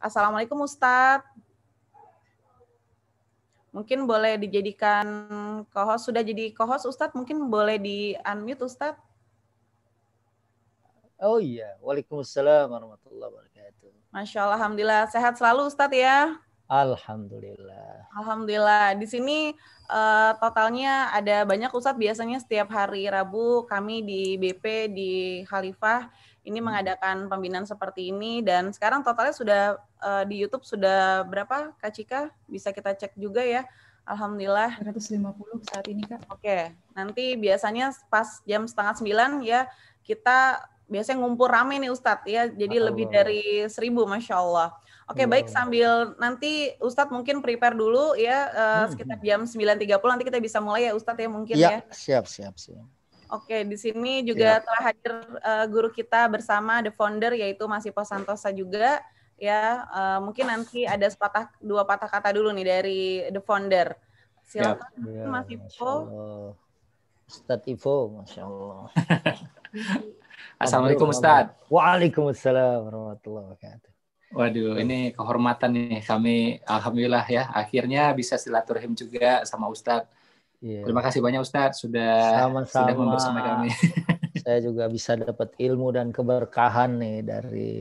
Assalamualaikum Ustadz. Mungkin boleh dijadikan co-host. Sudah jadi co-host Ustadz, mungkin boleh di-unmute Ustadz. Oh iya, waalaikumsalam warahmatullahi wabarakatuh. Masya Allah, alhamdulillah sehat selalu Ustadz ya. Alhamdulillah. Alhamdulillah. Di sini totalnya ada banyak Ustadz. Biasanya setiap hari Rabu kami di BP di Khalifah ini mengadakan pembinaan seperti ini, dan sekarang totalnya sudah di YouTube sudah berapa Kak Cika? Bisa kita cek juga ya. Alhamdulillah 150 saat ini Kak. Oke, nanti biasanya pas jam 8:30 ya kita biasanya ngumpul rame nih Ustadz ya, jadi lebih dari 1.000 Masya Allah. Oke, baik, sambil nanti Ustadz mungkin prepare dulu ya, sekitar jam 9.30 nanti kita bisa mulai ya Ustadz ya mungkin ya. Siap. Oke, di sini juga telah hadir guru kita bersama the founder yaitu Mas Ipo Santosa juga ya. Mungkin nanti ada dua patah kata dulu nih dari the founder. Silakan Mas Ipo. Ustadz Ipo, Masya Allah. Assalamualaikum Ustadz. Waalaikumsalam warahmatullahi wabarakatuh. Waduh, ini kehormatan nih kami, alhamdulillah ya, akhirnya bisa silaturahim juga sama Ustadz. Terima kasih banyak Ustadz sudah membersamai kami. Saya juga bisa dapat ilmu dan keberkahan nih dari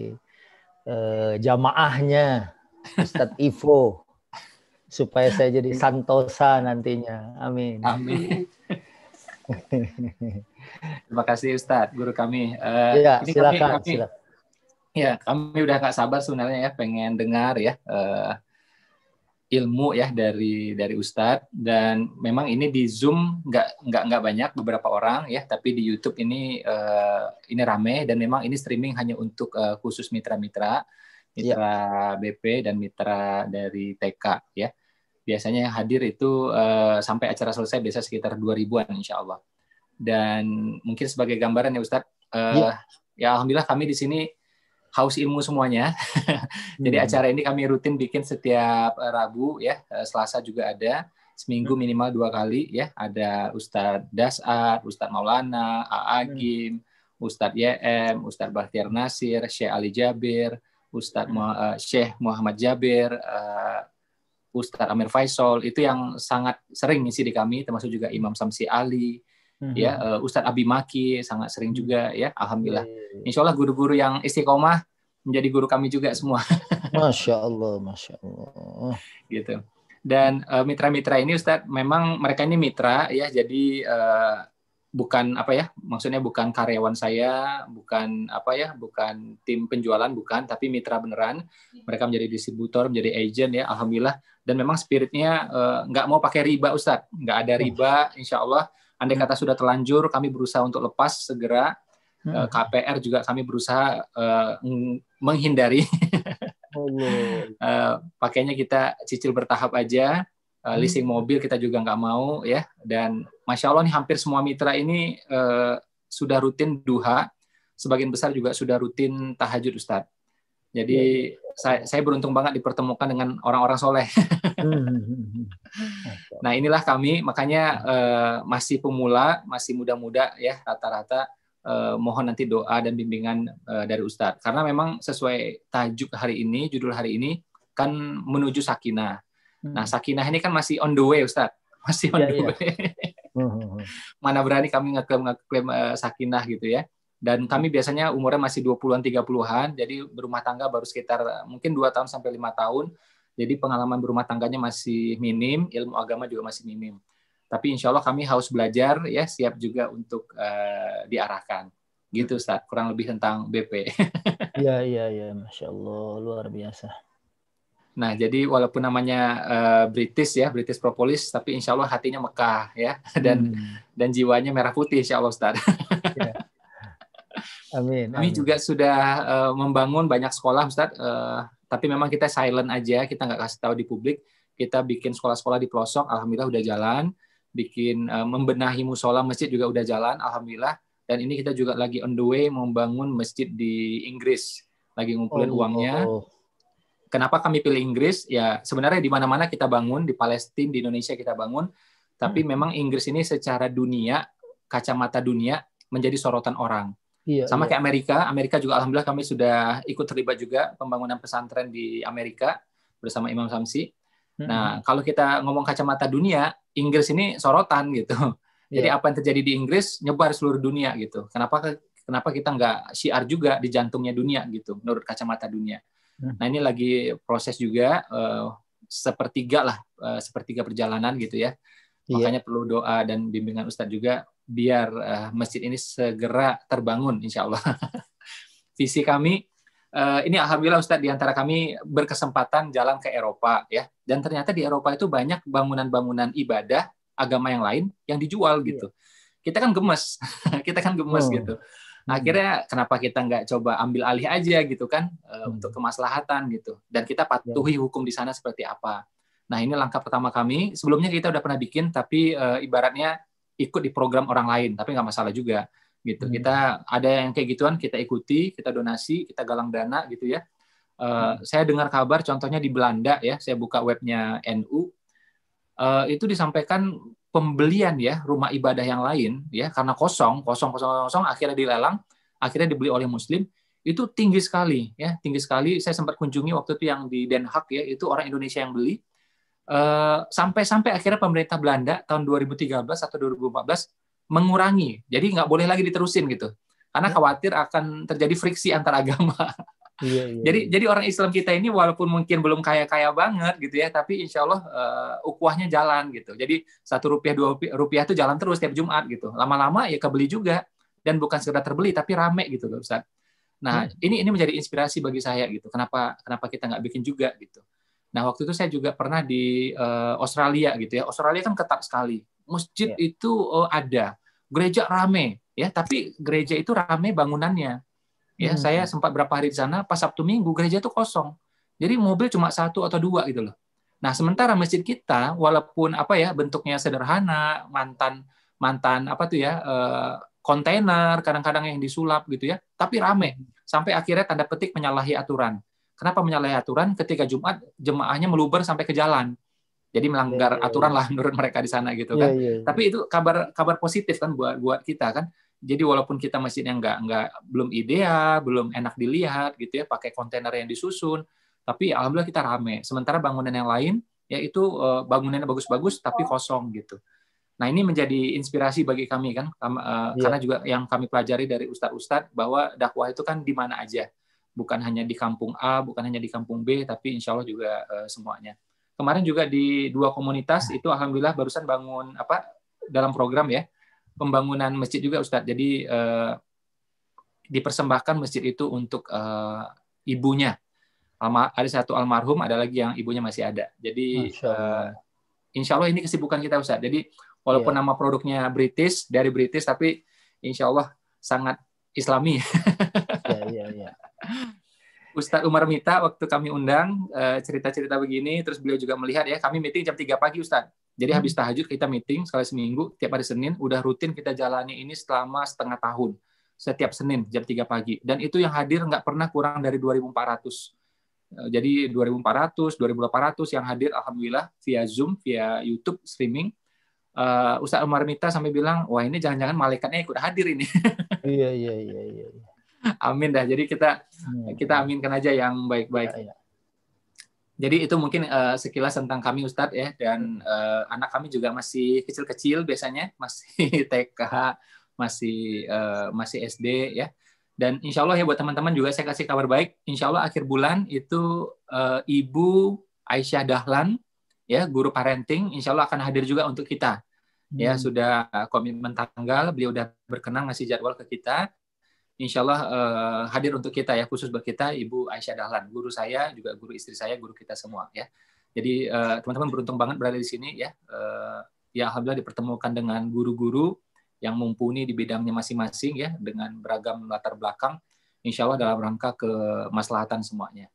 jamaahnya Ustadz Ivo, supaya saya jadi Santosa nantinya. Amin. Amin. Terima kasih Ustadz, guru kami. Silakan. Ya, kami udah gak sabar sebenarnya ya, pengen dengar ya ilmu ya dari Ustadz. Dan memang ini di Zoom nggak banyak, beberapa orang ya, tapi di YouTube ini rame, dan memang ini streaming hanya untuk khusus mitra BP dan mitra dari TK ya. Biasanya yang hadir itu sampai acara selesai biasa sekitar 2.000-an insya Allah. Dan mungkin sebagai gambaran ya Ustadz, ya alhamdulillah kami di sini haus ilmu semuanya. Jadi acara ini kami rutin bikin setiap Rabu ya, Selasa juga ada, seminggu minimal 2 kali ya. Ada Ustadz Dasar, Ustadz Maulana, Agim, Ustadz YM, Ustadz Bahtiar Nasir, Syekh Ali Jabir, Ustadz Syekh Muhammad Jabir, Ustadz Amir Faisal, itu yang sangat sering ngisi di kami, termasuk juga Imam Samsi Ali, ya, Ustadz Abi Maki sangat sering juga ya, alhamdulillah. Insya Allah guru-guru yang istiqomah menjadi guru kami juga semua. Masya Allah. Gitu. Dan mitra-mitra ini Ustadz, memang mereka ini mitra ya, jadi bukan maksudnya bukan karyawan saya, bukan tim penjualan, bukan, tapi mitra beneran. Mereka menjadi distributor, menjadi agent ya, alhamdulillah. Dan memang spiritnya nggak mau pakai riba Ustadz, nggak ada riba, insya Allah. Andai kata sudah terlanjur, kami berusaha untuk lepas segera. KPR juga kami berusaha menghindari. Pakainya kita cicil bertahap aja. Leasing mobil kita juga nggak mau ya. Dan Masya Allah nih hampir semua mitra ini sudah rutin duha. Sebagian besar juga sudah rutin tahajud Ustadz. Jadi saya beruntung banget dipertemukan dengan orang-orang soleh. Nah inilah kami, makanya masih pemula, masih muda-muda ya rata-rata. Mohon nanti doa dan bimbingan dari Ustadz. Karena memang sesuai tajuk hari ini, judul hari ini kan menuju sakinah. Nah sakinah ini kan masih on the way Ustadz. Masih on the way. Mana berani kami ngeklaim sakinah gitu ya. Dan kami biasanya umurnya masih 20-an, 30-an, jadi berumah tangga baru sekitar mungkin 2 tahun sampai 5 tahun. Jadi pengalaman berumah tangganya masih minim, ilmu agama juga masih minim. Tapi insya Allah kami harus belajar, ya siap juga untuk diarahkan. Gitu Ustaz, kurang lebih tentang BP. Iya, Masya Allah, luar biasa. Nah, jadi walaupun namanya British ya, British Propolis, tapi insya Allah hatinya Mekah ya, dan jiwanya merah putih insya Allah Ustaz. Ya. Amin. Kami juga sudah membangun banyak sekolah Ustaz, tapi memang kita silent aja, kita nggak kasih tahu di publik. Kita bikin sekolah-sekolah di pelosok, alhamdulillah udah jalan. Bikin membenahi musola masjid juga udah jalan, alhamdulillah. Dan ini kita juga lagi on the way membangun masjid di Inggris, lagi ngumpulin uangnya. Kenapa kami pilih Inggris? Ya sebenarnya di mana-mana kita bangun, di Palestina, di Indonesia kita bangun, tapi memang Inggris ini secara dunia, kacamata dunia menjadi sorotan orang. Iya, Sama iya. kayak Amerika juga alhamdulillah kami sudah ikut terlibat juga pembangunan pesantren di Amerika bersama Imam Samsi. Nah, kalau kita ngomong kacamata dunia, Inggris ini sorotan gitu. Jadi Iya. apa yang terjadi di Inggris nyebar seluruh dunia gitu. Kenapa kita nggak syiar juga di jantungnya dunia gitu, menurut kacamata dunia. Nah, ini lagi proses juga sepertiga perjalanan gitu ya. Iya. Makanya perlu doa dan bimbingan Ustadz juga biar masjid ini segera terbangun, insya Allah. Visi kami ini alhamdulillah Ustadz, di antara kami berkesempatan jalan ke Eropa ya, dan ternyata di Eropa itu banyak bangunan-bangunan ibadah agama yang lain yang dijual gitu. Kita kan gemes, gitu. Nah, akhirnya kenapa kita nggak coba ambil alih aja gitu kan, untuk kemaslahatan gitu, dan kita patuhi hukum di sana seperti apa. Nah, ini langkah pertama kami. Sebelumnya kita udah pernah bikin, tapi ibaratnya ikut di program orang lain, tapi nggak masalah juga. Gitu. Kita ada yang kayak gituan, kita ikuti, kita donasi, kita galang dana gitu ya. Saya dengar kabar contohnya di Belanda ya, saya buka webnya NU, itu disampaikan pembelian ya rumah ibadah yang lain ya, karena kosong akhirnya dilelang, akhirnya dibeli oleh Muslim, itu tinggi sekali ya, tinggi sekali. Saya sempat kunjungi waktu itu yang di Den Haag ya, itu orang Indonesia yang beli. Sampai akhirnya pemerintah Belanda tahun 2013 atau 2014 mengurangi, jadi nggak boleh lagi diterusin gitu, karena khawatir akan terjadi friksi antar agama. Jadi orang Islam kita ini walaupun mungkin belum kaya banget gitu ya, tapi insya Allah ukhuwahnya jalan gitu. Jadi 1 rupiah 2 rupiah itu jalan terus tiap Jumat gitu. Lama-lama ya kebeli juga, dan bukan sekedar terbeli tapi rame gitu loh Ustaz. Nah ini menjadi inspirasi bagi saya gitu. Kenapa kita nggak bikin juga gitu. Nah waktu itu saya juga pernah di Australia gitu ya. Australia kan ketat sekali. Masjid itu ada, gereja rame ya, tapi gereja itu rame bangunannya. Ya, saya sempat berapa hari di sana, pas Sabtu Minggu gereja itu kosong. Jadi mobil cuma 1 atau 2 gitu loh. Nah, sementara masjid kita walaupun bentuknya sederhana, mantan kontainer kadang-kadang yang disulap gitu ya, tapi rame. Sampai akhirnya tanda petik menyalahi aturan. Kenapa menyalahi aturan? Ketika Jumat jemaahnya meluber sampai ke jalan. Jadi melanggar aturan lah menurut mereka di sana gitu kan. Tapi itu kabar positif kan buat kita kan. Jadi walaupun kita masjidnya belum ideal, belum enak dilihat gitu ya, pakai kontainer yang disusun, tapi alhamdulillah kita rame. Sementara bangunan yang lain yaitu bangunannya bagus-bagus tapi kosong gitu. Nah, ini menjadi inspirasi bagi kami kan, karena juga yang kami pelajari dari ustadz-ustadz bahwa dakwah itu kan di mana aja. Bukan hanya di kampung A, bukan hanya di kampung B, tapi insya Allah juga semuanya. Kemarin juga di 2 komunitas itu alhamdulillah barusan bangun dalam program ya, pembangunan masjid juga Ustadz. Jadi dipersembahkan masjid itu untuk ibunya. Ada 1 almarhum, ada lagi yang ibunya masih ada. Jadi insya Allah ini kesibukan kita Ustadz. Jadi walaupun nama produknya British, dari British, tapi insya Allah sangat Islami. Ustadz Umar Mita waktu kami undang cerita-cerita begini, terus beliau juga melihat ya, kami meeting jam 3 pagi Ustadz. Jadi habis tahajud kita meeting sekali seminggu, tiap hari Senin, udah rutin kita jalani ini selama setengah tahun. Setiap Senin jam 3 pagi. Dan itu yang hadir nggak pernah kurang dari 2.400. Jadi 2.400, 2.800 yang hadir alhamdulillah via Zoom, via YouTube streaming. Ustadz Umar Mita sampai bilang, wah ini jangan-jangan malaikatnya ikut hadir ini. Iya. Amin dah. Jadi kita aminkan aja yang baik-baik. Jadi itu mungkin sekilas tentang kami Ustadz ya, dan anak kami juga masih kecil-kecil biasanya, masih TK, masih SD ya. Dan insya Allah ya buat teman-teman juga saya kasih kabar baik. Insya Allah akhir bulan itu Ibu Aisyah Dahlan ya, guru parenting, insya Allah akan hadir juga untuk kita. Ya sudah komitmen tanggal, beliau udah berkenan ngasih jadwal ke kita. Insya Allah hadir untuk kita ya, khusus buat kita Ibu Aisyah Dahlan, guru saya juga guru istri saya, guru kita semua ya. Jadi teman-teman beruntung banget berada di sini ya. Ya alhamdulillah dipertemukan dengan guru-guru yang mumpuni di bidangnya masing-masing ya, dengan beragam latar belakang. Insya Allah dalam rangka kemaslahatan semuanya.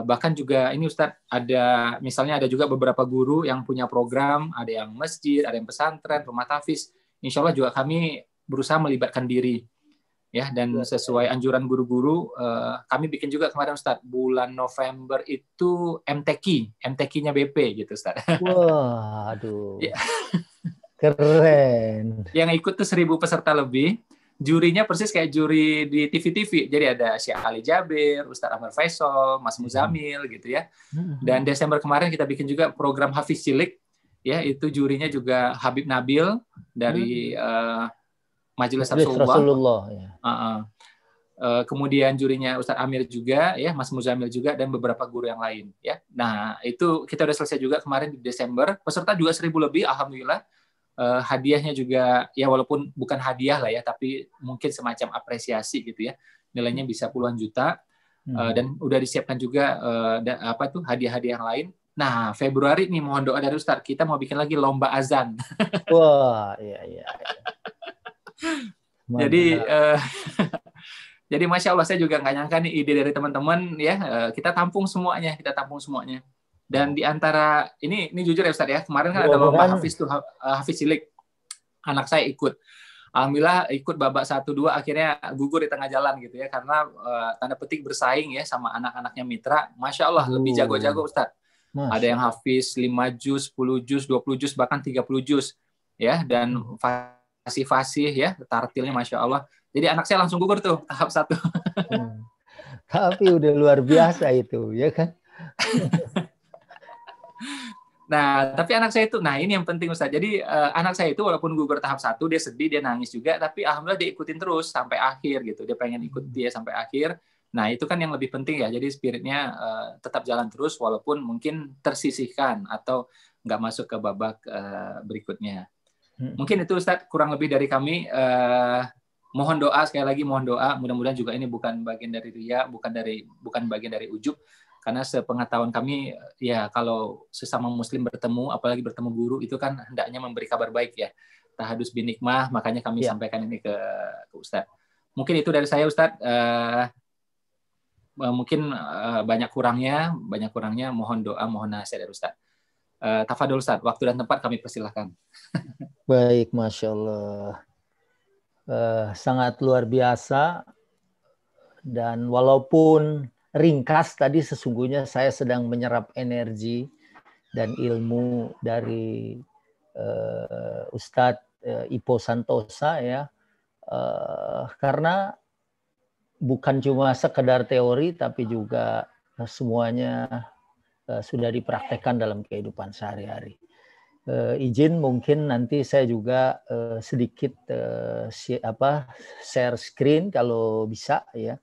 Bahkan juga ini Ustadz misalnya ada juga beberapa guru yang punya program, ada yang masjid, ada yang pesantren, rumah tahfiz. Insya Allah juga kami berusaha melibatkan diri. Ya, dan sesuai anjuran guru-guru, kami bikin juga kemarin Ustadz, bulan November itu MTQ-nya BP gitu Ustadz. Wah, aduh. Keren. Yang ikut tuh 1.000 peserta lebih, jurinya persis kayak juri di TV-TV. Jadi ada Syekh Ali Jabir, Ustadz Ahmad Faisal, Mas Muzamil gitu ya. Dan Desember kemarin kita bikin juga program Hafiz Cilik, ya itu jurinya juga Habib Nabil dari Majelis Rasulullah. Ya. Kemudian jurinya Ustadz Amir juga, ya Mas Muzamil juga, dan beberapa guru yang lain. Ya, nah itu kita udah selesai juga kemarin di Desember. Peserta juga 1.000 lebih, alhamdulillah. Hadiahnya juga ya walaupun bukan hadiah lah ya, tapi mungkin semacam apresiasi gitu ya. Nilainya bisa puluhan juta. Dan udah disiapkan juga hadiah-hadiah yang lain. Nah, Februari nih mohon doa dari Ustadz, kita mau bikin lagi lomba azan. Wah, iya. Jadi Masya Allah, saya juga nggak nyangka nih ide dari teman-teman ya, kita tampung semuanya. Dan di antara ini jujur ya Ustadz ya, kemarin kan ada lomba Hafiz Cilik, anak saya ikut. Alhamdulillah ikut babak 1-2, akhirnya gugur di tengah jalan gitu ya, karena tanda petik bersaing ya sama anak-anaknya mitra. Masya Allah, lebih jago-jago Ustadz. Ada yang hafiz 5 juz, 10 juz, 20 juz, bahkan 30 juz ya, dan fasih-fasih ya, tartilnya Masya Allah. Jadi anak saya langsung gugur tuh tahap 1. Tapi udah luar biasa itu, ya kan? Nah, tapi anak saya itu, nah ini yang penting Ustaz. Jadi anak saya itu walaupun gugur tahap 1, dia sedih, dia nangis juga, tapi alhamdulillah dia ikutin terus sampai akhir gitu. Dia pengen ikut dia sampai akhir. Nah, itu kan yang lebih penting ya. Jadi spiritnya tetap jalan terus walaupun mungkin tersisihkan atau nggak masuk ke babak berikutnya. Mungkin itu Ustaz kurang lebih dari kami. Mohon doa, sekali lagi mohon doa. Mudah-mudahan juga ini bukan bagian dari riya, bukan bagian dari ujub. Karena sepengetahuan kami, ya kalau sesama muslim bertemu, apalagi bertemu guru, itu kan hendaknya memberi kabar baik ya. Tahadus bin nikmah, makanya kami sampaikan ini ke Ustaz. Mungkin itu dari saya Ustaz. Mungkin banyak kurangnya, mohon doa, mohon nasihat dari Ustaz. Tafadhol Ustaz, waktu dan tempat kami persilahkan. Baik, Masya Allah. Sangat luar biasa. Dan walaupun ringkas tadi, sesungguhnya saya sedang menyerap energi dan ilmu dari Ustadz Ipo Santosa ya, karena bukan cuma sekedar teori, tapi juga semuanya sudah dipraktekkan dalam kehidupan sehari-hari. Izin mungkin nanti saya juga sedikit share screen kalau bisa ya,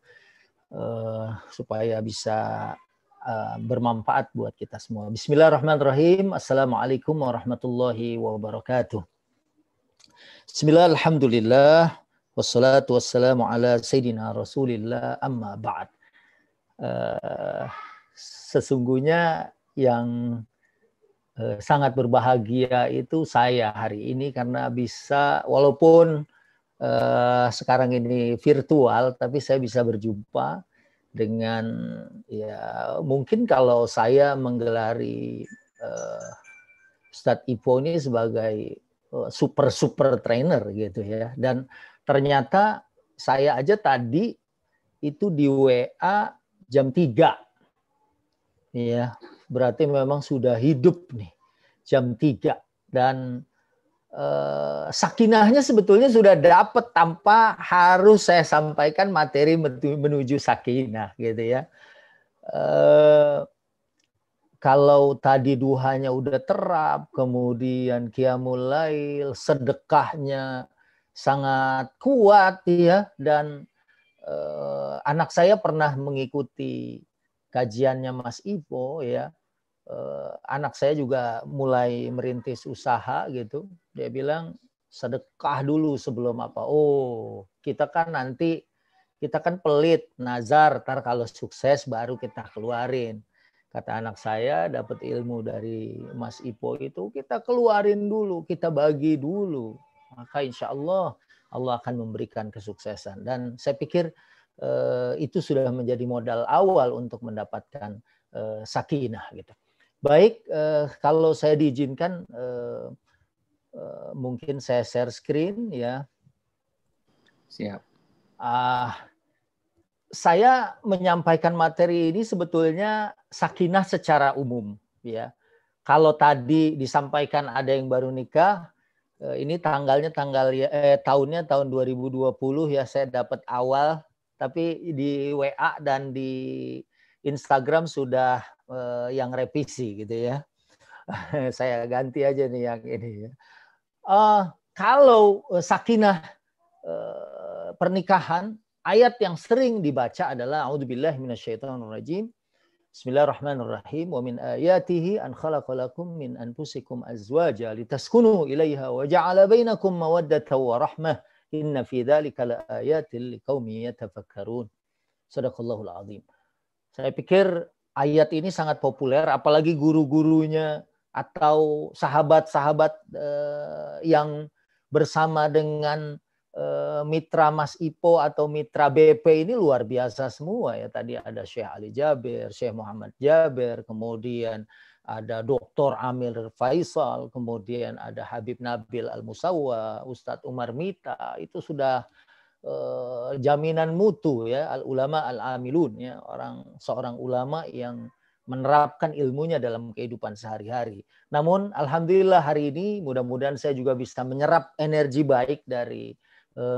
supaya bisa bermanfaat buat kita semua. Bismillahirrahmanirrahim. Assalamualaikum warahmatullahi wabarakatuh. Bismillah, alhamdulillah. Wassalatu wassalamu ala sayyidina Rasulillah, amma ba'd. Sesungguhnya yang sangat berbahagia itu saya hari ini karena bisa, walaupun sekarang ini virtual, tapi saya bisa berjumpa dengan, ya mungkin kalau saya menggelari Ustadz Ipo ini sebagai super trainer gitu ya, dan ternyata saya aja tadi itu di WA jam 3. Ya, berarti memang sudah hidup nih jam 3. Dan sakinahnya sebetulnya sudah dapat tanpa harus saya sampaikan materi menuju sakinah gitu ya. Kalau tadi duhanya udah terap, kemudian qiyamul lail, sedekahnya sangat kuat ya, dan anak saya pernah mengikuti kajiannya Mas Ipo ya. Anak saya juga mulai merintis usaha gitu. Dia bilang sedekah dulu sebelum apa. Oh, kita kan pelit, nazar, ntar kalau sukses baru kita keluarin. Kata anak saya, dapat ilmu dari Mas Ipo itu kita keluarin dulu, kita bagi dulu. Maka insya Allah akan memberikan kesuksesan. Dan saya pikir itu sudah menjadi modal awal untuk mendapatkan sakinah gitu. Baik, kalau saya diizinkan mungkin saya share screen ya. Siap. Saya menyampaikan materi ini sebetulnya sakinah secara umum ya. Kalau tadi disampaikan ada yang baru nikah, Ini tahunnya tahun 2020 ya, saya dapat awal, tapi di WA dan di Instagram sudah yang revisi gitu ya. Saya ganti aja nih yang ini ya. Kalau sakinah pernikahan, ayat yang sering dibaca adalah a'udzubillahi minasyaitonirrajim. Bismillahirrahmanirrahim. Wa min ayatihi an khalaqalakum min anfusikum azwaja litaskunu ilaiha wa ja'ala bainakum mawaddatan wa rahmah. Inna fi dzalika laayatin liqaumin yatafakkarun. Shadaqallahul azim. Saya pikir ayat ini sangat populer, apalagi guru-gurunya atau sahabat-sahabat yang bersama dengan mitra Mas Ipo atau mitra BP ini luar biasa semua ya. Tadi ada Syekh Ali Jabir, Syekh Muhammad Jabir, kemudian ada Dr. Amir Faisal, kemudian ada Habib Nabil Al-Musawwa, Ustadz Umar Mita, itu sudah jaminan mutu ya, al-ulama al-amilun ya, seorang ulama yang menerapkan ilmunya dalam kehidupan sehari-hari. Namun alhamdulillah hari ini mudah-mudahan saya juga bisa menyerap energi baik dari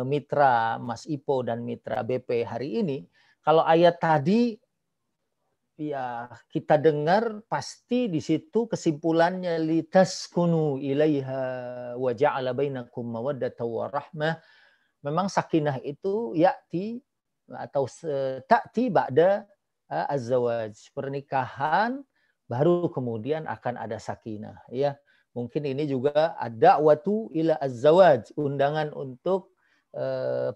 mitra Mas Ipo dan mitra BP hari ini. Kalau ayat tadi ya kita dengar pasti di situ kesimpulannya litaskunu ilaiha wa ja'ala bainakum mawaddatan wa rahmah. Memang sakinah itu ya'ti atau ta'ti ba'da az-zawaj, pernikahan baru kemudian akan ada sakinah ya. Mungkin ini juga ada da'watu ila az-zawaj, undangan untuk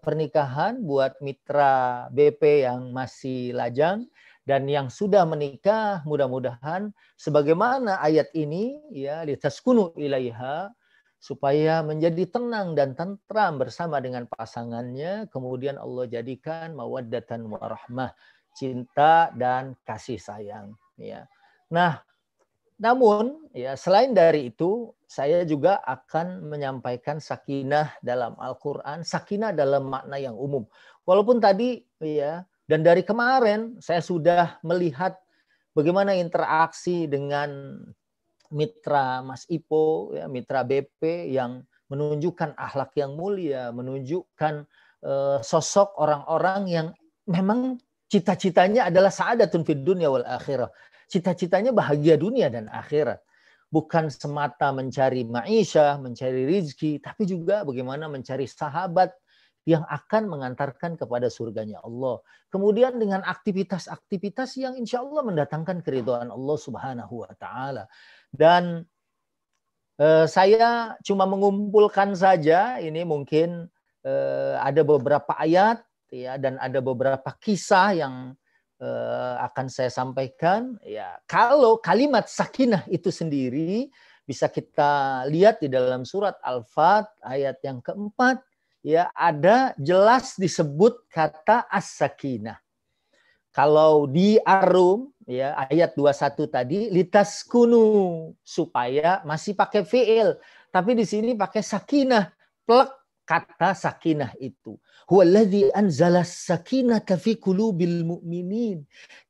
pernikahan buat mitra BP yang masih lajang dan yang sudah menikah, mudah-mudahan sebagaimana ayat ini ya, litaskunu ilaiha, supaya menjadi tenang dan tentram bersama dengan pasangannya, kemudian Allah jadikan mawaddatan warahmah, cinta dan kasih sayang ya. Nah, namun ya selain dari itu saya juga akan menyampaikan sakinah dalam Al-Qur'an, sakinah dalam makna yang umum. Walaupun tadi ya, dan dari kemarin saya sudah melihat bagaimana interaksi dengan mitra Mas Ipo ya, mitra BP yang menunjukkan akhlak yang mulia, menunjukkan sosok orang-orang yang memang cita-citanya adalah sa'adatun fid dunya wal akhirah. Cita-citanya bahagia dunia dan akhirat. Bukan semata mencari ma'isyah, mencari rizki, tapi juga bagaimana mencari sahabat yang akan mengantarkan kepada surganya Allah. Kemudian dengan aktivitas-aktivitas yang insya Allah mendatangkan keridhaan Allah Subhanahu wa Ta'ala. Dan saya cuma mengumpulkan saja, ini mungkin ada beberapa ayat ya, dan ada beberapa kisah yang akan saya sampaikan ya. Kalau kalimat sakinah itu sendiri bisa kita lihat di dalam surat Al-Fat ayat yang keempat ya, ada jelas disebut kata as-sakinah. Kalau di Ar-Rum ya ayat 21 tadi litaskunu, supaya masih pakai fiil, tapi di sini pakai sakinah, plek kata sakinah itu. Huwallazi anzala sakinata fi qulubil mu'minin.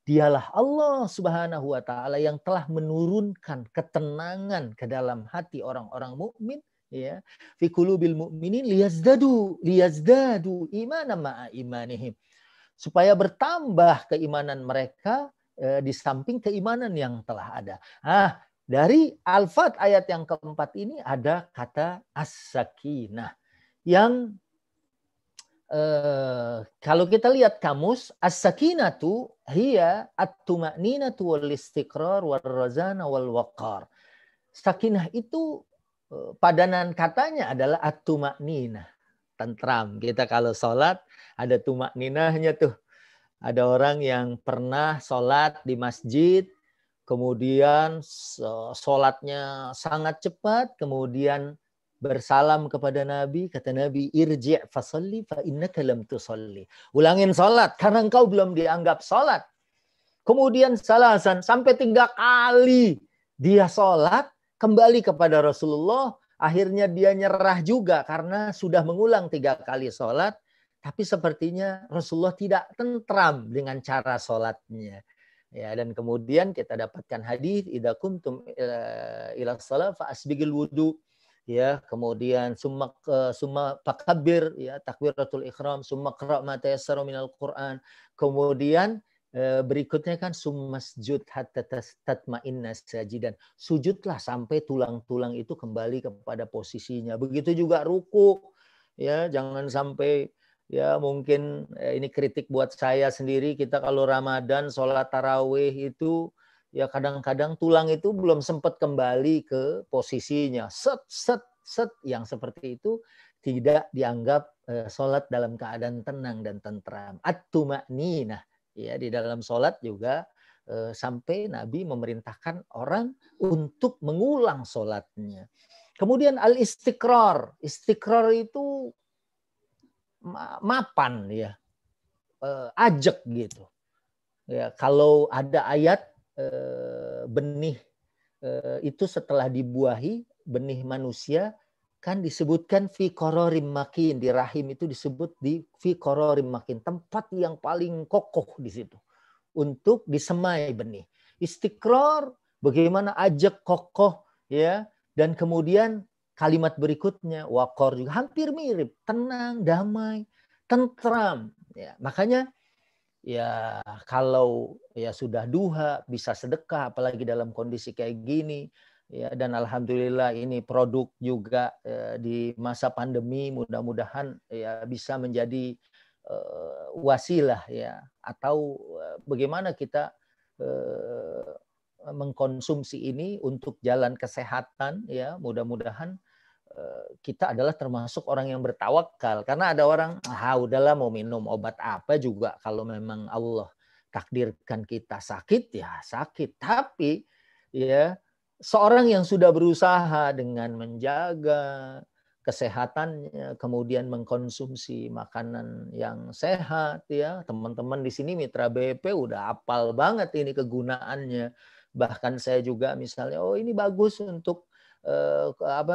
Dialah Allah Subhanahu wa Ta'ala yang telah menurunkan ketenangan ke dalam hati orang-orang mukmin ya, fi qulubil mu'minin liyazdadu imanan ma'a imanihim, supaya bertambah keimanan mereka di samping keimanan yang telah ada. Dari Al-Fat ayat yang keempat ini ada kata as-sakinah yang kalau kita lihat kamus, as-sakinatu hiya at-tuma'ninatu wal istiqrar wal razana wal waqar. Sakinah itu padanan katanya adalah at-tuma'ninah, tentram. Kita kalau sholat ada tuma'ninahnya tuh. Ada orang yang pernah sholat di masjid, kemudian sholatnya sangat cepat, kemudian bersalam kepada Nabi, kata Nabi, irji' fasalli fa innaka lam tusalli. Ulangin salat karena engkau belum dianggap salat. Kemudian salasan sampai 3 kali dia salat kembali kepada Rasulullah, akhirnya dia nyerah juga karena sudah mengulang 3 kali salat, tapi sepertinya Rasulullah tidak tentram dengan cara salatnya. Ya, dan kemudian kita dapatkan hadis idza kuntum ila shalah fa asbigil wudu. ya, kemudian summa fakabbir, ya, takbiratul ihram, summa qra' ma tayassara minal Qur'an. Kemudian berikutnya kan summasjud hatta tatma'inna sajidan. Sujudlah sampai tulang-tulang itu kembali kepada posisinya. Begitu juga ruku, ya, jangan sampai, ya, mungkin ini kritik buat saya sendiri, kita kalau Ramadan sholat tarawih itu ya kadang-kadang tulang itu belum sempat kembali ke posisinya. Set, yang seperti itu tidak dianggap sholat dalam keadaan tenang dan tentram. At-tuma'ninah, ya, di dalam sholat juga sampai Nabi memerintahkan orang untuk mengulang sholatnya. Kemudian al-istiqrar. Istiqrar itu mapan, ya, ajek gitu. Ya, kalau ada ayat benih itu setelah dibuahi, benih manusia kan disebutkan fi qararim makin, di rahim itu disebut di fi qararim makin, tempat yang paling kokoh di situ untuk disemai benih. Istiqrar, bagaimana ajak kokoh, ya, dan kemudian kalimat berikutnya waqar juga hampir mirip, tenang, damai, tentram, ya. Makanya ya kalau ya sudah duha bisa sedekah, apalagi dalam kondisi kayak gini, ya, dan alhamdulillah ini produk juga di masa pandemi, mudah-mudahan ya bisa menjadi wasilah, ya, atau bagaimana kita mengkonsumsi ini untuk jalan kesehatan, ya, mudah-mudahan kita adalah termasuk orang yang bertawakal. Karena ada orang, udahlah mau minum obat apa juga, kalau memang Allah takdirkan kita sakit, ya sakit. Tapi ya seorang yang sudah berusaha dengan menjaga kesehatannya, kemudian mengkonsumsi makanan yang sehat, ya, teman-teman di sini mitra BP udah hafal banget ini kegunaannya. Bahkan saya juga misalnya, ini bagus untuk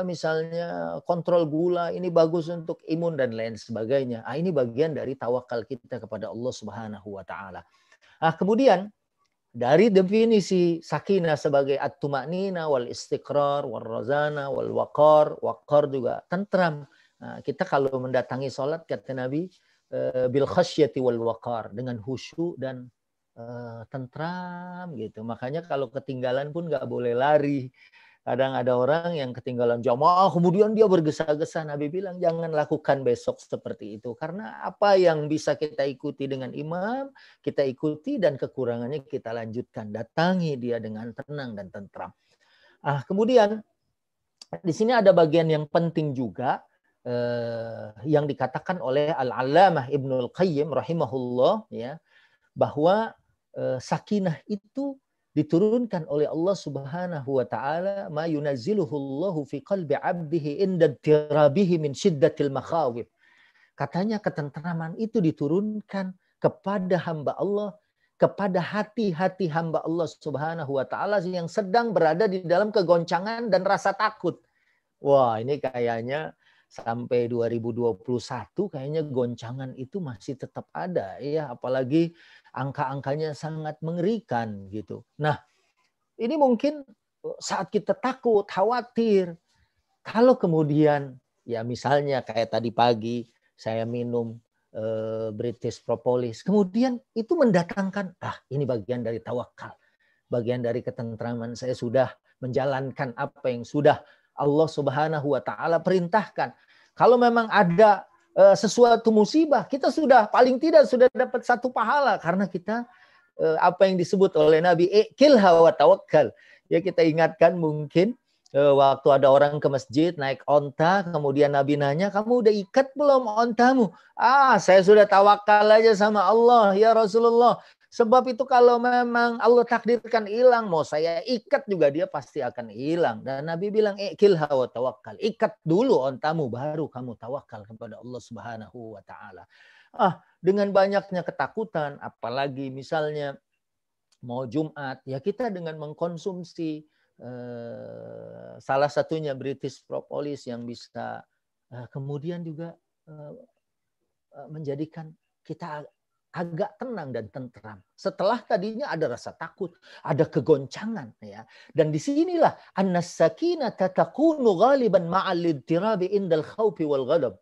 misalnya kontrol gula, ini bagus untuk imun dan lain sebagainya. Ini bagian dari tawakal kita kepada Allah Subhanahu wa taala. Kemudian dari definisi sakinah sebagai at-tuma'nina wal istiqrar wal razana wal waqar, waqar juga tentram. Kita kalau mendatangi salat kata Nabi bil khasyati wal waqar, dengan khusyuk dan tentram gitu. Makanya kalau ketinggalan pun nggak boleh lari. Kadang ada orang yang ketinggalan jamaah, kemudian dia bergesa-gesa. Nabi bilang, jangan lakukan besok seperti itu. Karena apa yang bisa kita ikuti dengan imam, kita ikuti, dan kekurangannya kita lanjutkan. Datangi dia dengan tenang dan tentram. Kemudian, di sini ada bagian yang penting juga, yang dikatakan oleh Al-Allamah Ibnul Qayyim rahimahullah, ya, bahwa sakinah itu diturunkan oleh Allah Subhanahu wa taala, ma yunazziluhu Allahu fi qalbi 'abdihi inda tirabihi min syiddatil makhawif. Katanya ketentraman itu diturunkan kepada hamba Allah, kepada hati-hati hamba Allah Subhanahu wa taala yang sedang berada di dalam kegoncangan dan rasa takut. Wah, ini kayaknya sampai 2021 kayaknya goncangan itu masih tetap ada, ya, apalagi angka-angkanya sangat mengerikan gitu. Nah, ini mungkin saat kita takut, khawatir, kalau kemudian ya misalnya kayak tadi pagi saya minum British Propolis, kemudian itu mendatangkan, ini bagian dari tawakal, bagian dari ketentraman, saya sudah menjalankan apa yang sudah Allah Subhanahu wa taala perintahkan. Kalau memang ada sesuatu musibah, kita sudah paling tidak sudah dapat satu pahala, karena kita apa yang disebut oleh Nabi, ikilha wa tawakkal. Ya, kita ingatkan mungkin waktu ada orang ke masjid naik onta, kemudian Nabi nanya, kamu udah ikat belum ontamu? Saya sudah tawakal aja sama Allah ya Rasulullah. Sebab itu kalau memang Allah takdirkan hilang, mau saya ikat juga dia pasti akan hilang. Dan Nabi bilang, ikilha wa tawakkal. Ikat dulu ontamu, baru kamu tawakal kepada Allah Subhanahu wa ta'ala. Dengan banyaknya ketakutan, apalagi misalnya mau Jumat, ya kita dengan mengkonsumsi salah satunya British Propolis yang bisa kemudian juga menjadikan kita agak tenang dan tentram. Setelah tadinya ada rasa takut, ada kegoncangan, ya. Dan disinilah an-sakinata takunu ghaliban ma'al ittirabi indal khaufi wal ghadab.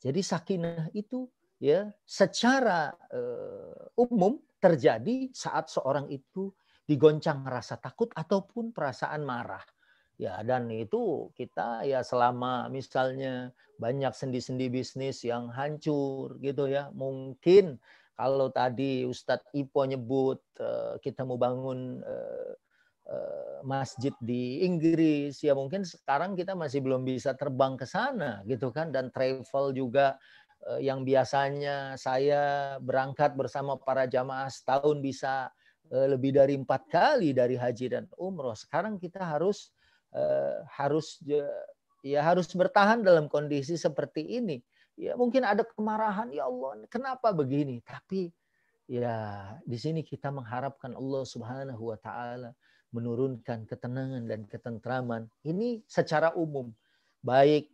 Jadi sakinah itu ya secara umum terjadi saat seorang itu digoncang rasa takut ataupun perasaan marah. Ya, dan itu kita ya selama misalnya banyak sendi-sendi bisnis yang hancur gitu ya. Mungkin kalau tadi Ustadz Ipo nyebut kita mau bangun masjid di Inggris, ya mungkin sekarang kita masih belum bisa terbang ke sana gitu kan, dan travel juga yang biasanya saya berangkat bersama para jamaah setahun bisa lebih dari 4 kali dari haji dan umroh. Sekarang kita harus bertahan dalam kondisi seperti ini. Ya mungkin ada kemarahan, ya Allah, kenapa begini? Tapi ya di sini kita mengharapkan Allah Subhanahu wa taala menurunkan ketenangan dan ketentraman. Ini secara umum, baik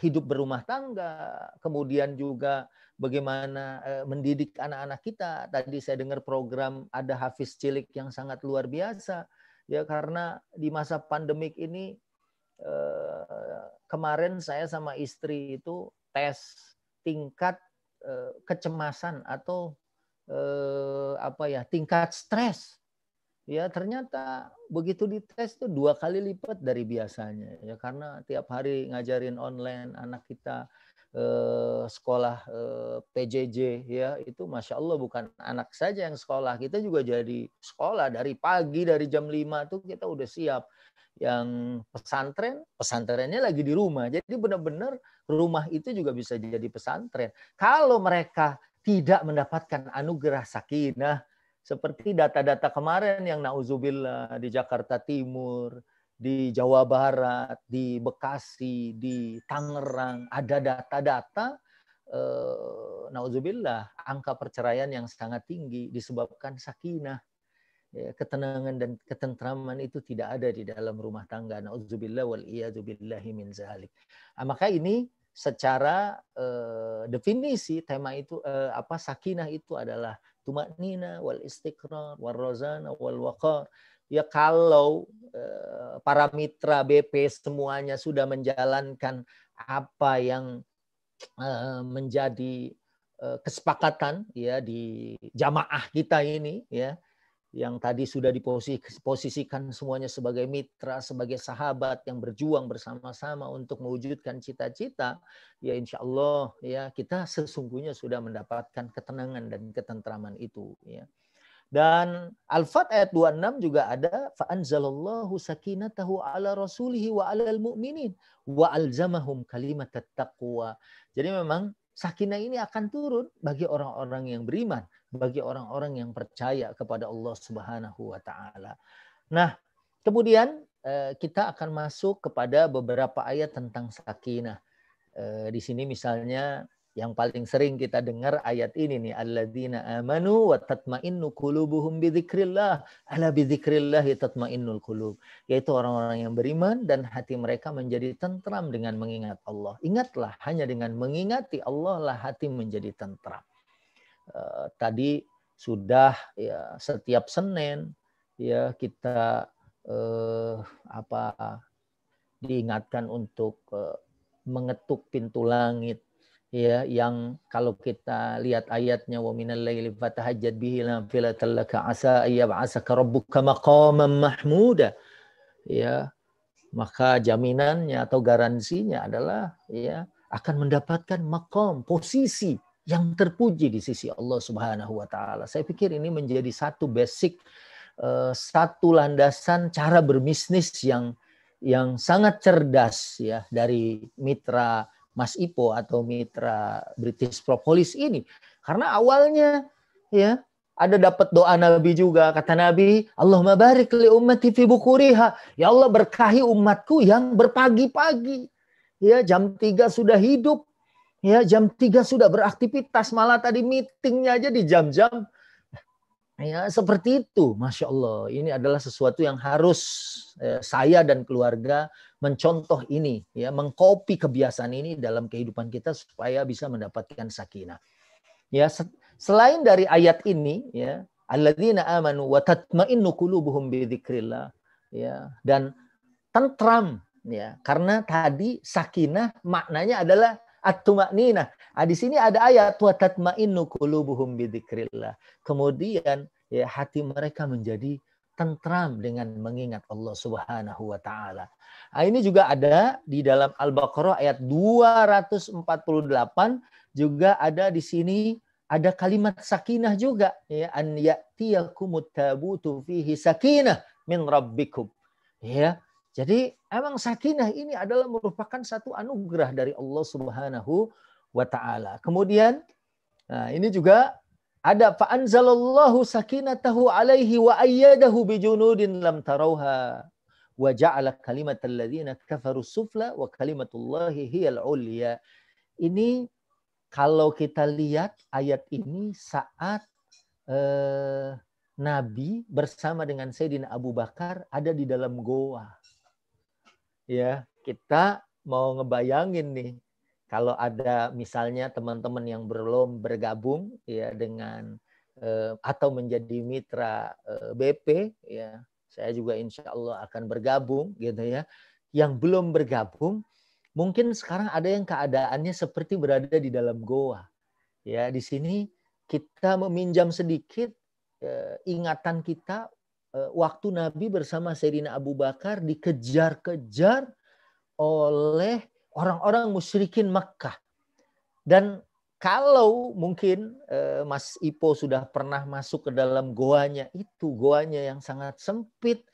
hidup berumah tangga, kemudian juga bagaimana mendidik anak-anak kita. Tadi saya dengar program ada Hafiz Cilik yang sangat luar biasa. Ya, karena di masa pandemik ini kemarin saya sama istri itu tes tingkat kecemasan atau tingkat stres. Ya, ternyata begitu dites tuh 2 kali lipat dari biasanya. Ya, karena tiap hari ngajarin online, anak kita sekolah PJJ, ya itu Masya Allah bukan anak saja yang sekolah, kita juga jadi sekolah dari pagi, dari jam 5 tuh kita udah siap. Yang pesantrennya lagi di rumah, jadi benar-benar rumah itu juga bisa jadi pesantren. Kalau mereka tidak mendapatkan anugerah sakinah, seperti data-data kemarin yang nauzubillah di Jakarta Timur, di Jawa Barat, di Bekasi, di Tangerang, ada data-data nauzubillah angka perceraian yang sangat tinggi disebabkan sakinah. Ya, ketenangan dan ketentraman itu tidak ada di dalam rumah tangga. Nauzubillah wal iyadzubillahi min zalik. Maka ini secara definisi tema itu sakinah itu adalah tumanina wal istiqrar wal rozana wal waqar. Ya kalau para mitra BP semuanya sudah menjalankan apa yang menjadi kesepakatan ya di jamaah kita ini, ya yang tadi sudah diposisikan semuanya sebagai mitra, sebagai sahabat yang berjuang bersama-sama untuk mewujudkan cita-cita, ya insya Allah ya kita sesungguhnya sudah mendapatkan ketenangan dan ketentraman itu. Ya. Dan Al-Fat ayat 26 juga ada fa'anzalallahu sakinatahu ala rasulihi wa alal mu'minin wa alzamahum kalimatat taqwa. Jadi memang sakinah ini akan turun bagi orang-orang yang beriman, bagi orang-orang yang percaya kepada Allah Subhanahu wa taala. Nah, kemudian kita akan masuk kepada beberapa ayat tentang sakinah. Di sini misalnya yang paling sering kita dengar ayat ini nih, alladzina amanu wa tatma'innu qulubuhum bidzikrillah, ala bidzikrillah tatma'innul qulub, yaitu orang-orang yang beriman dan hati mereka menjadi tentram dengan mengingat Allah. Ingatlah, hanya dengan mengingati Allah lah hati menjadi tentram. Tadi sudah ya setiap Senin ya kita diingatkan untuk mengetuk pintu langit, ya yang kalau kita lihat ayatnya wa minal laili fatahajjad bihi nafilatan laka asa ayyab'asaka rabbuka maqaman mahmuda, ya maka jaminannya atau garansinya adalah ya akan mendapatkan maqam, posisi yang terpuji di sisi Allah Subhanahu wa taala. Saya pikir ini menjadi satu basic, satu landasan cara berbisnis yang sangat cerdas ya dari mitra Mas Ipo atau mitra British Propolis ini. Karena awalnya ya ada dapat doa Nabi juga, kata Nabi, Allahumma barik li ummati fi bukuriha. Ya Allah berkahi umatku yang berpagi-pagi. Ya jam 3 sudah hidup. Ya jam 3 sudah beraktivitas, malah tadi meetingnya aja di jam-jam ya seperti itu. Masya Allah, ini adalah sesuatu yang harus saya dan keluarga mencontoh ini, ya mengkopi kebiasaan ini dalam kehidupan kita supaya bisa mendapatkan sakinah. Ya selain dari ayat ini, ya, alladzina amanu wa tatma'innu qulubuhum bi dzikrillah, ya, dan tentram, ya, karena tadi sakinah maknanya adalah at-tuma'ninah. Di sini ada ayat wa tatma'innu qulubuhum bi dzikrillah. Kemudian ya hati mereka menjadi tentram dengan mengingat Allah Subhanahu wa taala. Ini juga ada di dalam Al-Baqarah ayat 248, juga ada di sini ada kalimat sakinah juga, ya, an ya'tiyakumut tabutu fihi sakinah min rabbikum. Ya. Jadi emang sakinah ini adalah merupakan satu anugerah dari Allah Subhanahu wa taala. Kemudian ini juga ada fa anzalallahu sakinatahu alaihi wa ayyadahu bijunudin lam tarauha wa ja'ala kalimatal ladzina kafaru sufla wa kalimatullahi hiyal ulya. Ini kalau kita lihat ayat ini saat Nabi bersama dengan Sayyidina Abu Bakar ada di dalam goa. Ya, kita mau ngebayangin nih, kalau ada misalnya teman-teman yang belum bergabung ya dengan atau menjadi mitra BP, ya, saya juga insya Allah akan bergabung gitu ya. Yang belum bergabung, mungkin sekarang ada yang keadaannya seperti berada di dalam goa. Ya, di sini kita meminjam sedikit ingatan kita waktu Nabi bersama Sayyidina Abu Bakar dikejar-kejar oleh orang-orang musyrikin Makkah. Dan kalau mungkin Mas Ipo sudah pernah masuk ke dalam goanya itu, goanya yang sangat sempit,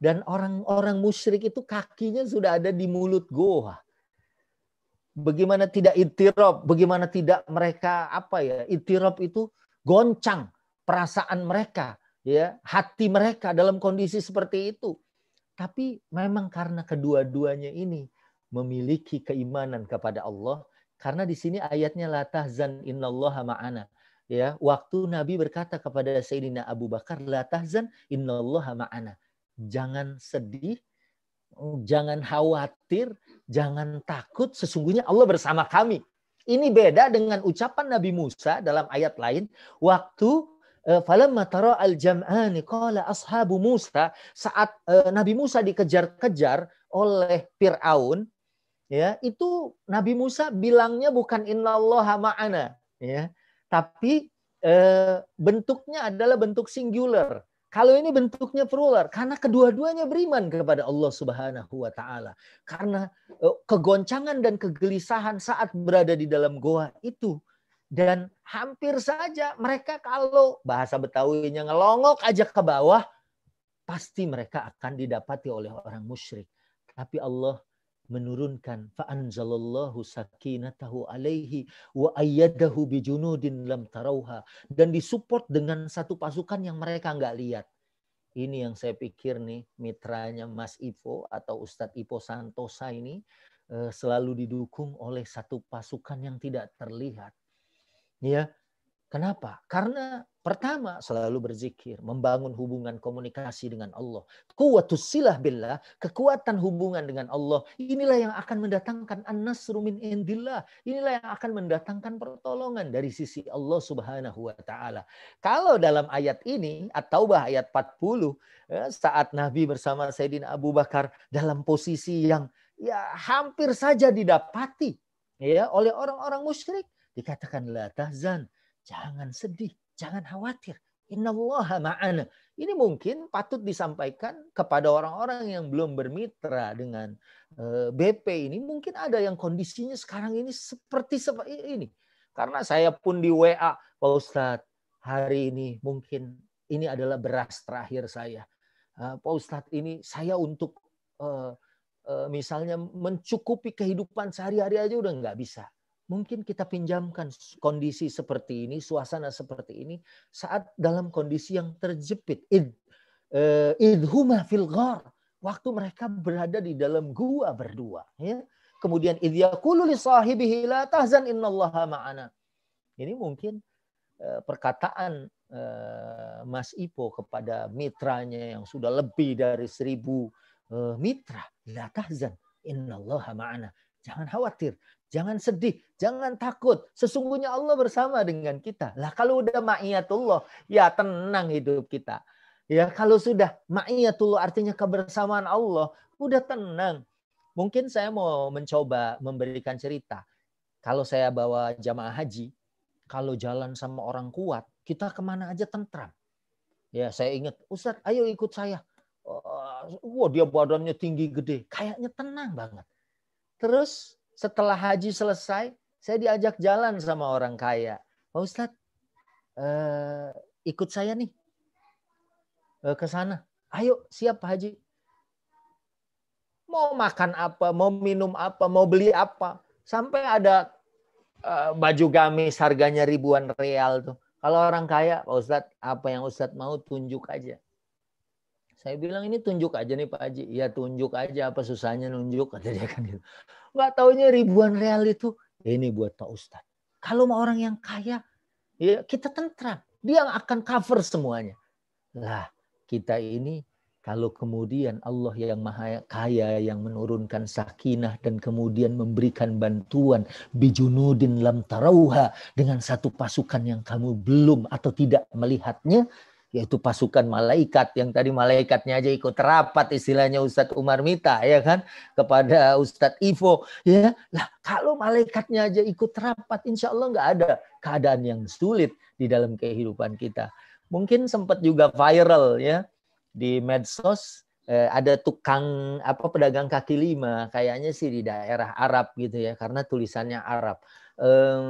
dan orang-orang musyrik itu kakinya sudah ada di mulut goa. Bagaimana tidak ittirab, bagaimana tidak mereka ittirab itu goncang perasaan mereka, ya, hati mereka dalam kondisi seperti itu. Tapi memang karena kedua-duanya ini memiliki keimanan kepada Allah, karena di sini ayatnya la tahzan innallaha ma'ana. Ya, waktu Nabi berkata kepada Sayyidina Abu Bakar, la tahzan innallaha ma'ana. Jangan sedih, jangan khawatir, jangan takut, sesungguhnya Allah bersama kami. Ini beda dengan ucapan Nabi Musa dalam ayat lain, waktu falamma tara al-jam'ani qala ashabu Musa, saat Nabi Musa dikejar-kejar oleh Firaun, ya, itu Nabi Musa bilangnya bukan innallaha ma'ana, ya, tapi bentuknya adalah bentuk singular. Kalau ini bentuknya plural, karena kedua-duanya beriman kepada Allah Subhanahu wa taala. Karena kegoncangan dan kegelisahan saat berada di dalam goa itu. Dan hampir saja mereka kalau bahasa Betawinya ngelongok aja ke bawah, pasti mereka akan didapati oleh orang musyrik. Tapi Allah menurunkan fa anzalallahu sakinatahu alaihi wa ayyadahu bijunudin lam tarauha, dan disupport dengan satu pasukan yang mereka nggak lihat. Ini yang saya pikir nih mitranya Mas Ipo atau Ustadz Ipo Santosa ini selalu didukung oleh satu pasukan yang tidak terlihat. Ya, kenapa? Karena pertama selalu berzikir, membangun hubungan komunikasi dengan Allah. Quwwatus silah billah, kekuatan hubungan dengan Allah. Inilah yang akan mendatangkan an-nasru min indillah. Inilah yang akan mendatangkan pertolongan dari sisi Allah Subhanahu wa taala. Kalau dalam ayat ini At-Taubah ayat 40, saat Nabi bersama Sayyidina Abu Bakar dalam posisi yang ya hampir saja didapati ya oleh orang-orang musyrik, dikatakan la tahzan, jangan sedih, jangan khawatir. Innallaha ma'ana. Ini mungkin patut disampaikan kepada orang-orang yang belum bermitra dengan BP ini. Mungkin ada yang kondisinya sekarang ini seperti ini. Karena saya pun di WA, Pak Ustadz, hari ini mungkin ini adalah beras terakhir saya. Pak Ustadz, ini saya untuk misalnya mencukupi kehidupan sehari-hari aja udah nggak bisa. Mungkin kita pinjamkan kondisi seperti ini, suasana seperti ini saat dalam kondisi yang terjepit. Idhuma fil ghar, waktu mereka berada di dalam gua berdua. Ya. Kemudian idh yaqulu li sahibihi la tahzan innallaha ma'ana. Ini mungkin perkataan Mas Ipo kepada mitranya yang sudah lebih dari 1000 mitra. La tahzan innallaha ma'ana. Jangan khawatir. jangan sedih, jangan takut. Sesungguhnya Allah bersama dengan kita. Lah kalau udah ma'iyatullah, ya tenang hidup kita. Ya kalau sudah ma'iyatullah artinya kebersamaan Allah, udah tenang. Mungkin saya mau mencoba memberikan cerita. Kalau saya bawa jamaah haji, kalau jalan sama orang kuat, kita kemana aja tentram. Ya saya ingat, Ustadz ayo ikut saya. Wah dia badannya tinggi gede, kayaknya tenang banget. Terus setelah haji selesai, saya diajak jalan sama orang kaya. Pak Ustadz, ikut saya nih ke sana. Ayo siap Pak Haji. Mau makan apa, mau minum apa, mau beli apa. Sampai ada baju gamis harganya ribuan real tuh. Kalau orang kaya, Pak Ustadz, apa yang Ustadz mau tunjuk aja. Saya bilang ini tunjuk aja nih Pak Haji. Ya tunjuk aja, apa susahnya nunjuk, kata dia kan gitu. Nggak taunya ribuan real itu, ini buat Pak Ustadz. Kalau mau orang yang kaya, ya kita tentram. Dia akan cover semuanya. Lah, kita ini kalau kemudian Allah yang maha kaya yang menurunkan sakinah dan kemudian memberikan bantuan bijunudin lam tarauha dengan satu pasukan yang kamu belum atau tidak melihatnya, yaitu pasukan malaikat yang tadi malaikatnya aja ikut rapat istilahnya Ustadz Umar Mita ya kan kepada Ustadz Ivo ya. Lah kalau malaikatnya aja ikut rapat, insya Allah nggak ada keadaan yang sulit di dalam kehidupan kita. Mungkin sempat juga viral ya di medsos, ada tukang pedagang kaki lima, kayaknya sih di daerah Arab gitu ya, karena tulisannya Arab.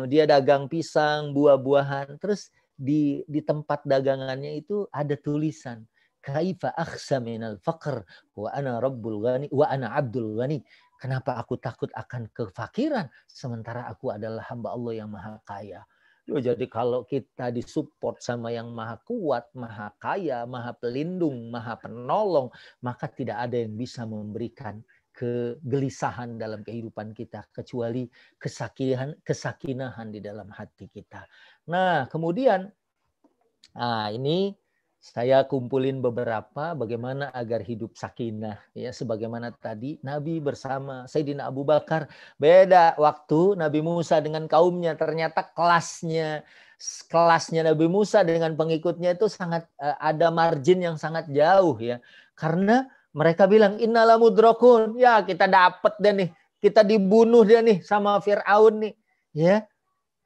Dia dagang pisang, buah-buahan, terus di tempat dagangannya itu ada tulisan kaifa akhsha minal faqr wa ana rabbul ghani wa ana abdul ghani. Kenapa aku takut akan kefakiran sementara aku adalah hamba Allah yang maha kaya. Jadi kalau kita disupport sama yang maha kuat, maha kaya, maha pelindung, maha penolong, maka tidak ada yang bisa memberikan kegelisahan dalam kehidupan kita kecuali kesakinahan di dalam hati kita. Nah, kemudian ini saya kumpulin beberapa bagaimana agar hidup sakinah ya, sebagaimana tadi Nabi bersama Sayyidina Abu Bakar, beda waktu Nabi Musa dengan kaumnya, ternyata kelasnya Nabi Musa dengan pengikutnya itu sangat ada margin yang sangat jauh ya, karena mereka bilang innala mudrakun, ya kita dapat deh nih, kita dibunuh dia nih sama Fir'aun nih ya.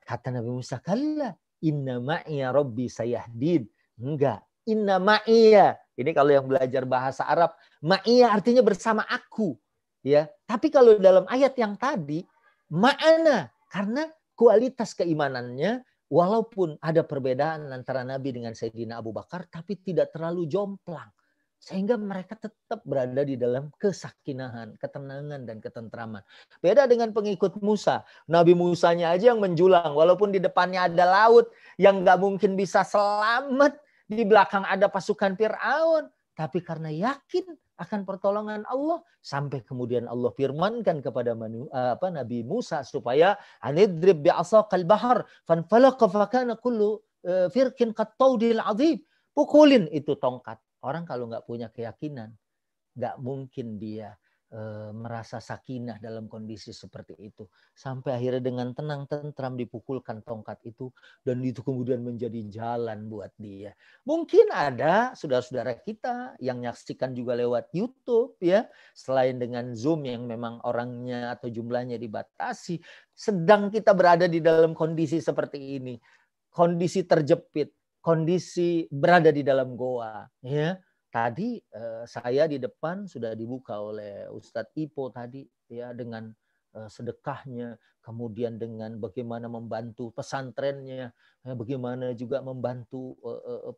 Kata Nabi Musa, kalla inna ma'iya rabbi sayahdin. Enggak, inna ma'iya. Ini kalau yang belajar bahasa Arab, ma'iya artinya bersama aku. Ya, tapi kalau dalam ayat yang tadi, ma'ana, karena kualitas keimanannya, walaupun ada perbedaan antara Nabi dengan Sayyidina Abu Bakar, tapi tidak terlalu jomplang. Sehingga mereka tetap berada di dalam kesakinahan, ketenangan, dan ketentraman. Beda dengan pengikut Musa. Nabi Musanya aja yang menjulang. Walaupun di depannya ada laut yang gak mungkin bisa selamat. Di belakang ada pasukan Fir'aun. Tapi karena yakin akan pertolongan Allah. Sampai kemudian Allah firmankan kepada Nabi Musa supaya anidrib bi'asaqal bahar fanfalaqa fakana kullu firqin qattaudil azim. Pukulin itu tongkat. Orang kalau nggak punya keyakinan, nggak mungkin dia merasa sakinah dalam kondisi seperti itu. Sampai akhirnya dengan tenang tentram dipukulkan tongkat itu, dan itu kemudian menjadi jalan buat dia. Mungkin ada saudara-saudara kita yang menyaksikan juga lewat YouTube ya, selain dengan Zoom yang memang orangnya atau jumlahnya dibatasi, sedang kita berada di dalam kondisi seperti ini, kondisi terjepit, kondisi berada di dalam goa ya. Tadi saya di depan sudah dibuka oleh Ustadz Ipo tadi ya, dengan sedekahnya, kemudian dengan bagaimana membantu pesantrennya, bagaimana juga membantu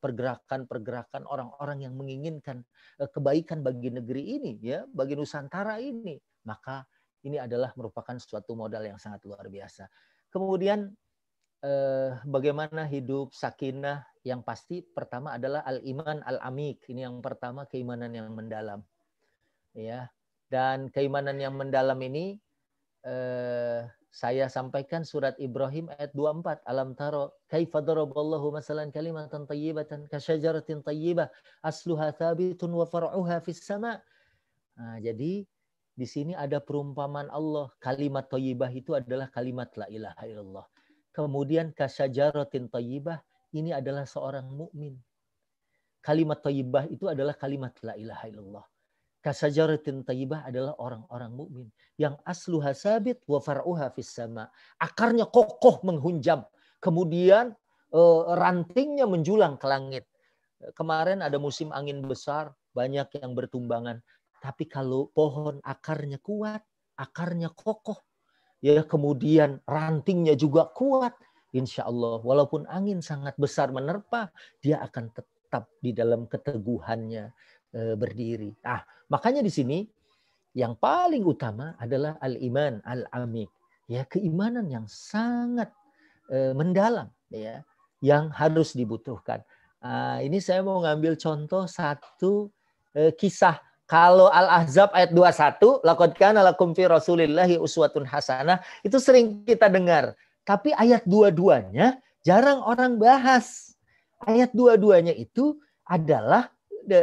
pergerakan-pergerakan orang-orang yang menginginkan kebaikan bagi negeri ini ya, bagi Nusantara ini. Maka ini adalah merupakan suatu modal yang sangat luar biasa. Kemudian bagaimana hidup sakinah, yang pasti pertama adalah al-iman al-amik. Ini yang pertama, keimanan yang mendalam. Ya. Dan keimanan yang mendalam ini saya sampaikan surat Ibrahim ayat 24. Alam taro kaifa daraballahu masalan kalimatan thayyibatan kasyajaratin thayyibah asluha thabitun wa far'uha fis sama'. Nah, jadi Di sini ada perumpamaan Allah. Kalimat thayyibah itu adalah kalimat la ilaha illallah. Kemudian kasyajaratin thayyibah, ini adalah seorang mukmin. Kalimat thayyibah itu adalah kalimat la ilaha illallah. Kasajaratin thayyibah adalah orang-orang mukmin yang asluha sabit wa far'uha fis sama. Akarnya kokoh menghunjam, kemudian rantingnya menjulang ke langit. Kemarin ada musim angin besar, banyak yang bertumbangan. Tapi kalau pohon akarnya kuat, akarnya kokoh, ya kemudian rantingnya juga kuat, insya Allah walaupun angin sangat besar menerpa, dia akan tetap di dalam keteguhannya berdiri. Nah, makanya di sini yang paling utama adalah al-iman al-amik, ya keimanan yang sangat mendalam, ya yang harus dibutuhkan. Ini saya mau ngambil contoh satu kisah. Kalau Al-Ahzab ayat 21, laqad kana lakum fi Rasulillahi uswatun hasanah, itu sering kita dengar. Tapi ayat 22-nya jarang orang bahas. Ayat 22-nya itu adalah,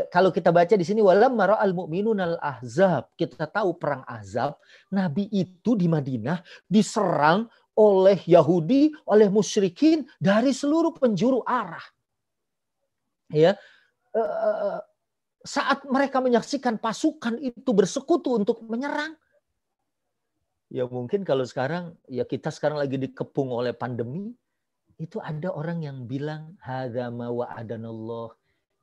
kalau kita baca di sini, walamma ra'al mu'minuna al-ahzab, kita tahu perang Ahzab, Nabi itu di Madinah diserang oleh Yahudi, oleh musyrikin dari seluruh penjuru arah. Ya, saat mereka menyaksikan pasukan itu bersekutu untuk menyerang, ya mungkin kalau sekarang, ya kita sekarang lagi dikepung oleh pandemi, itu ada orang yang bilang hadza ma wa'adanallah,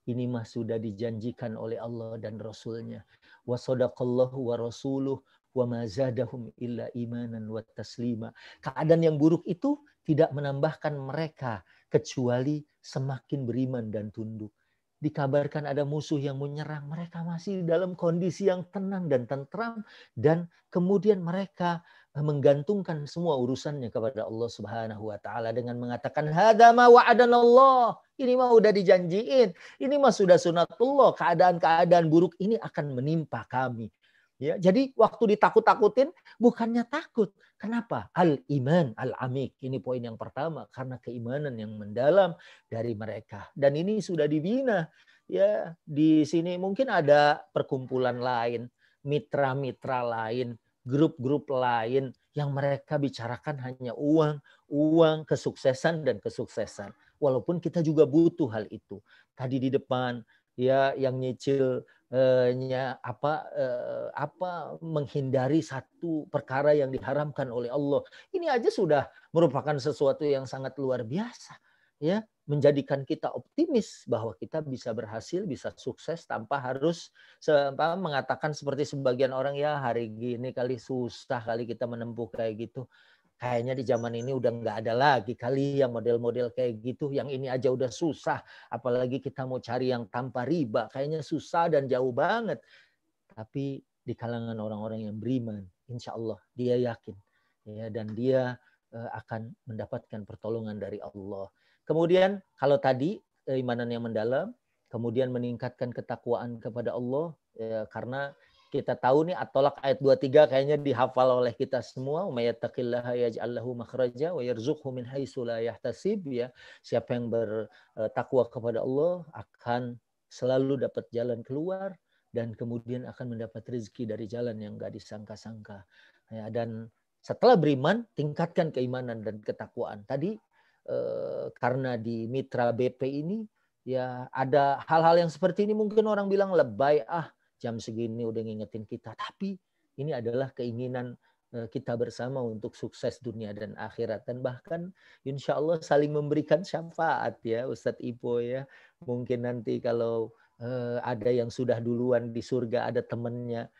ini mah sudah dijanjikan oleh Allah dan Rasulnya. Wa sadaqallahu wa rasuluh wa ma zadahum illa imanan wa taslima. Keadaan yang buruk itu tidak menambahkan mereka kecuali semakin beriman dan tunduk. Dikabarkan ada musuh yang menyerang, mereka masih dalam kondisi yang tenang dan tentram, dan kemudian mereka menggantungkan semua urusannya kepada Allah Subhanahu wa taala dengan mengatakan hadza ma wa'adanallah, ini mah udah dijanjiin, ini mah sudah sunatullah, keadaan-keadaan buruk ini akan menimpa kami. Ya, jadi waktu ditakut-takutin bukannya takut. Kenapa? Al-iman al-amik. Ini poin yang pertama, karena keimanan yang mendalam dari mereka. Dan ini sudah dibina. Ya, di sini mungkin ada perkumpulan lain, mitra-mitra lain, grup-grup lain yang mereka bicarakan hanya uang, kesuksesan dan kesuksesan. Walaupun kita juga butuh hal itu. Tadi di depan ya yang nyicil menghindari satu perkara yang diharamkan oleh Allah. Ini aja sudah merupakan sesuatu yang sangat luar biasa, ya, menjadikan kita optimis bahwa kita bisa berhasil, bisa sukses tanpa harus mengatakan seperti sebagian orang, ya hari gini kali susah kali kita menempuh kayak gitu. Kayaknya di zaman ini udah nggak ada lagi kali yang model-model kayak gitu. Yang ini aja udah susah. Apalagi kita mau cari yang tanpa riba. Kayaknya susah dan jauh banget. Tapi di kalangan orang-orang yang beriman, insya Allah dia yakin. Ya, dan dia akan mendapatkan pertolongan dari Allah. Kemudian kalau tadi keimanan yang mendalam, kemudian meningkatkan ketakwaan kepada Allah. Ya, karena kita tahu nih At-Tolak ayat 23 kayaknya dihafal oleh kita semua. May yattaqillaha yaj'al lahu makhraja wa yarzuqhu min haitsu la yahtasib, ya. Siapa yang bertakwa kepada Allah akan selalu dapat jalan keluar dan kemudian akan mendapat rezeki dari jalan yang enggak disangka-sangka. Ya, dan setelah beriman, tingkatkan keimanan dan ketakwaan. Tadi karena di mitra BP ini ya ada hal-hal yang seperti ini, mungkin orang bilang lebay, jam segini udah ngingetin kita. Tapi ini adalah keinginan kita bersama untuk sukses dunia dan akhirat. Dan bahkan insya Allah saling memberikan syafaat, ya Ustadz Ipo, ya. Mungkin nanti kalau ada yang sudah duluan di surga, ada temannya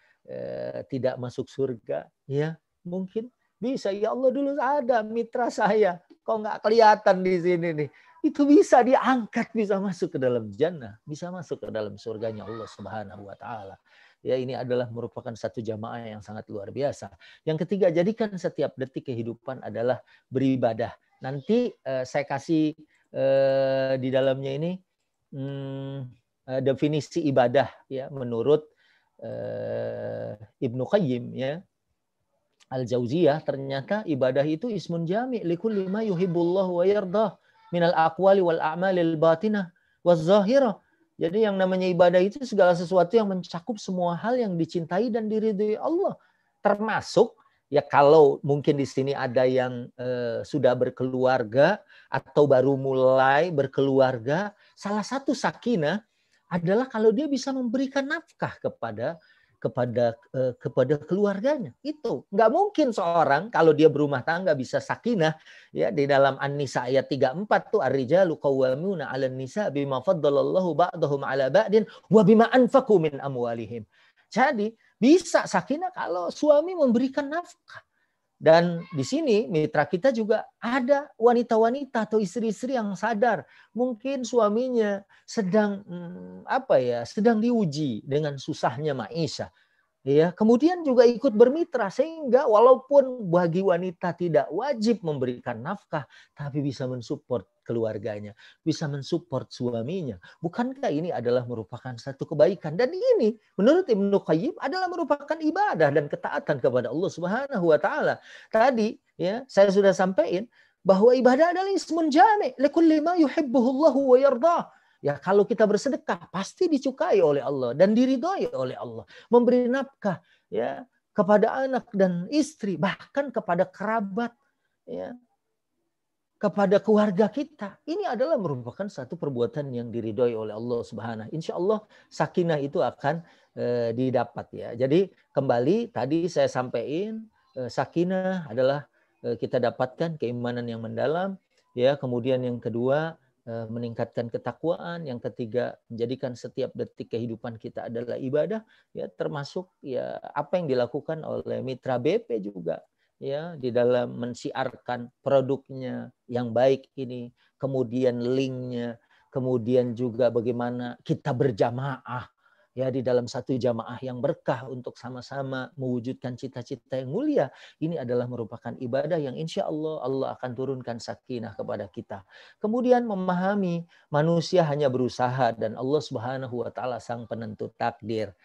tidak masuk surga, ya mungkin bisa, ya Allah dulu ada mitra saya, kok nggak kelihatan di sini nih. Itu bisa diangkat, bisa masuk ke dalam jannah, bisa masuk ke dalam surganya Allah Subhanahu wa taala. Ya, ini adalah merupakan satu jamaah yang sangat luar biasa. Yang ketiga, jadikan setiap detik kehidupan adalah beribadah. Nanti saya kasih di dalamnya ini definisi ibadah, ya, menurut Ibnu Qayyim, ya, Al-Jauziyah. Ternyata ibadah itu ismun jami' likulli ma yuhibbullahu wa yardah minal aqwali wal a'malil batinah waz zahirah. Jadi yang namanya ibadah itu segala sesuatu yang mencakup semua hal yang dicintai dan diridhoi Allah. Termasuk ya kalau mungkin di sini ada yang sudah berkeluarga atau baru mulai berkeluarga, salah satu sakinah adalah kalau dia bisa memberikan nafkah kepada keluarganya. Itu nggak mungkin seorang kalau dia berumah tangga bisa sakinah. Ya, di dalam An-Nisa ayat 34 tuh ar-rijalu qawwamuna 'alan nisa bima faddalallahu ba'dahum 'ala ba'din wa bima anfaqu min amwalihim. Jadi bisa sakinah kalau suami memberikan nafkah. Dan di sini mitra kita juga ada wanita-wanita atau istri-istri yang sadar mungkin suaminya sedang sedang diuji dengan susahnya maisha. Ya, kemudian juga ikut bermitra sehingga walaupun bagi wanita tidak wajib memberikan nafkah, tapi bisa mensupport keluarganya, bisa mensupport suaminya. Bukankah ini adalah merupakan satu kebaikan? Dan ini menurut Ibnu Qayyim adalah merupakan ibadah dan ketaatan kepada Allah Subhanahu wa taala. Tadi ya saya sudah sampaikan bahwa ibadah adalah ismun jami' likulli ma yuhibbuhullahu wa yardah. Ya, kalau kita bersedekah pasti dicukai oleh Allah dan diridhoi oleh Allah. Memberi nafkah ya kepada anak dan istri, bahkan kepada kerabat, ya, kepada keluarga kita. Ini adalah merupakan satu perbuatan yang diridhoi oleh Allah Subhanahu. Insya Allah sakinah itu akan didapat ya. Jadi kembali tadi saya sampaikan sakinah adalah kita dapatkan keimanan yang mendalam. Ya, kemudian yang kedua meningkatkan ketakwaan, yang ketiga menjadikan setiap detik kehidupan kita adalah ibadah, ya termasuk ya apa yang dilakukan oleh mitra BP juga ya di dalam mensiarkan produknya yang baik ini, kemudian linknya, kemudian juga bagaimana kita berjamaah ya di dalam satu jamaah yang berkah untuk sama-sama mewujudkan cita-cita yang mulia. Ini adalah merupakan ibadah yang insya Allah Allah akan turunkan sakinah kepada kita. Kemudian memahami manusia hanya berusaha dan Allah Subhanahu wa taala sang penentu takdir.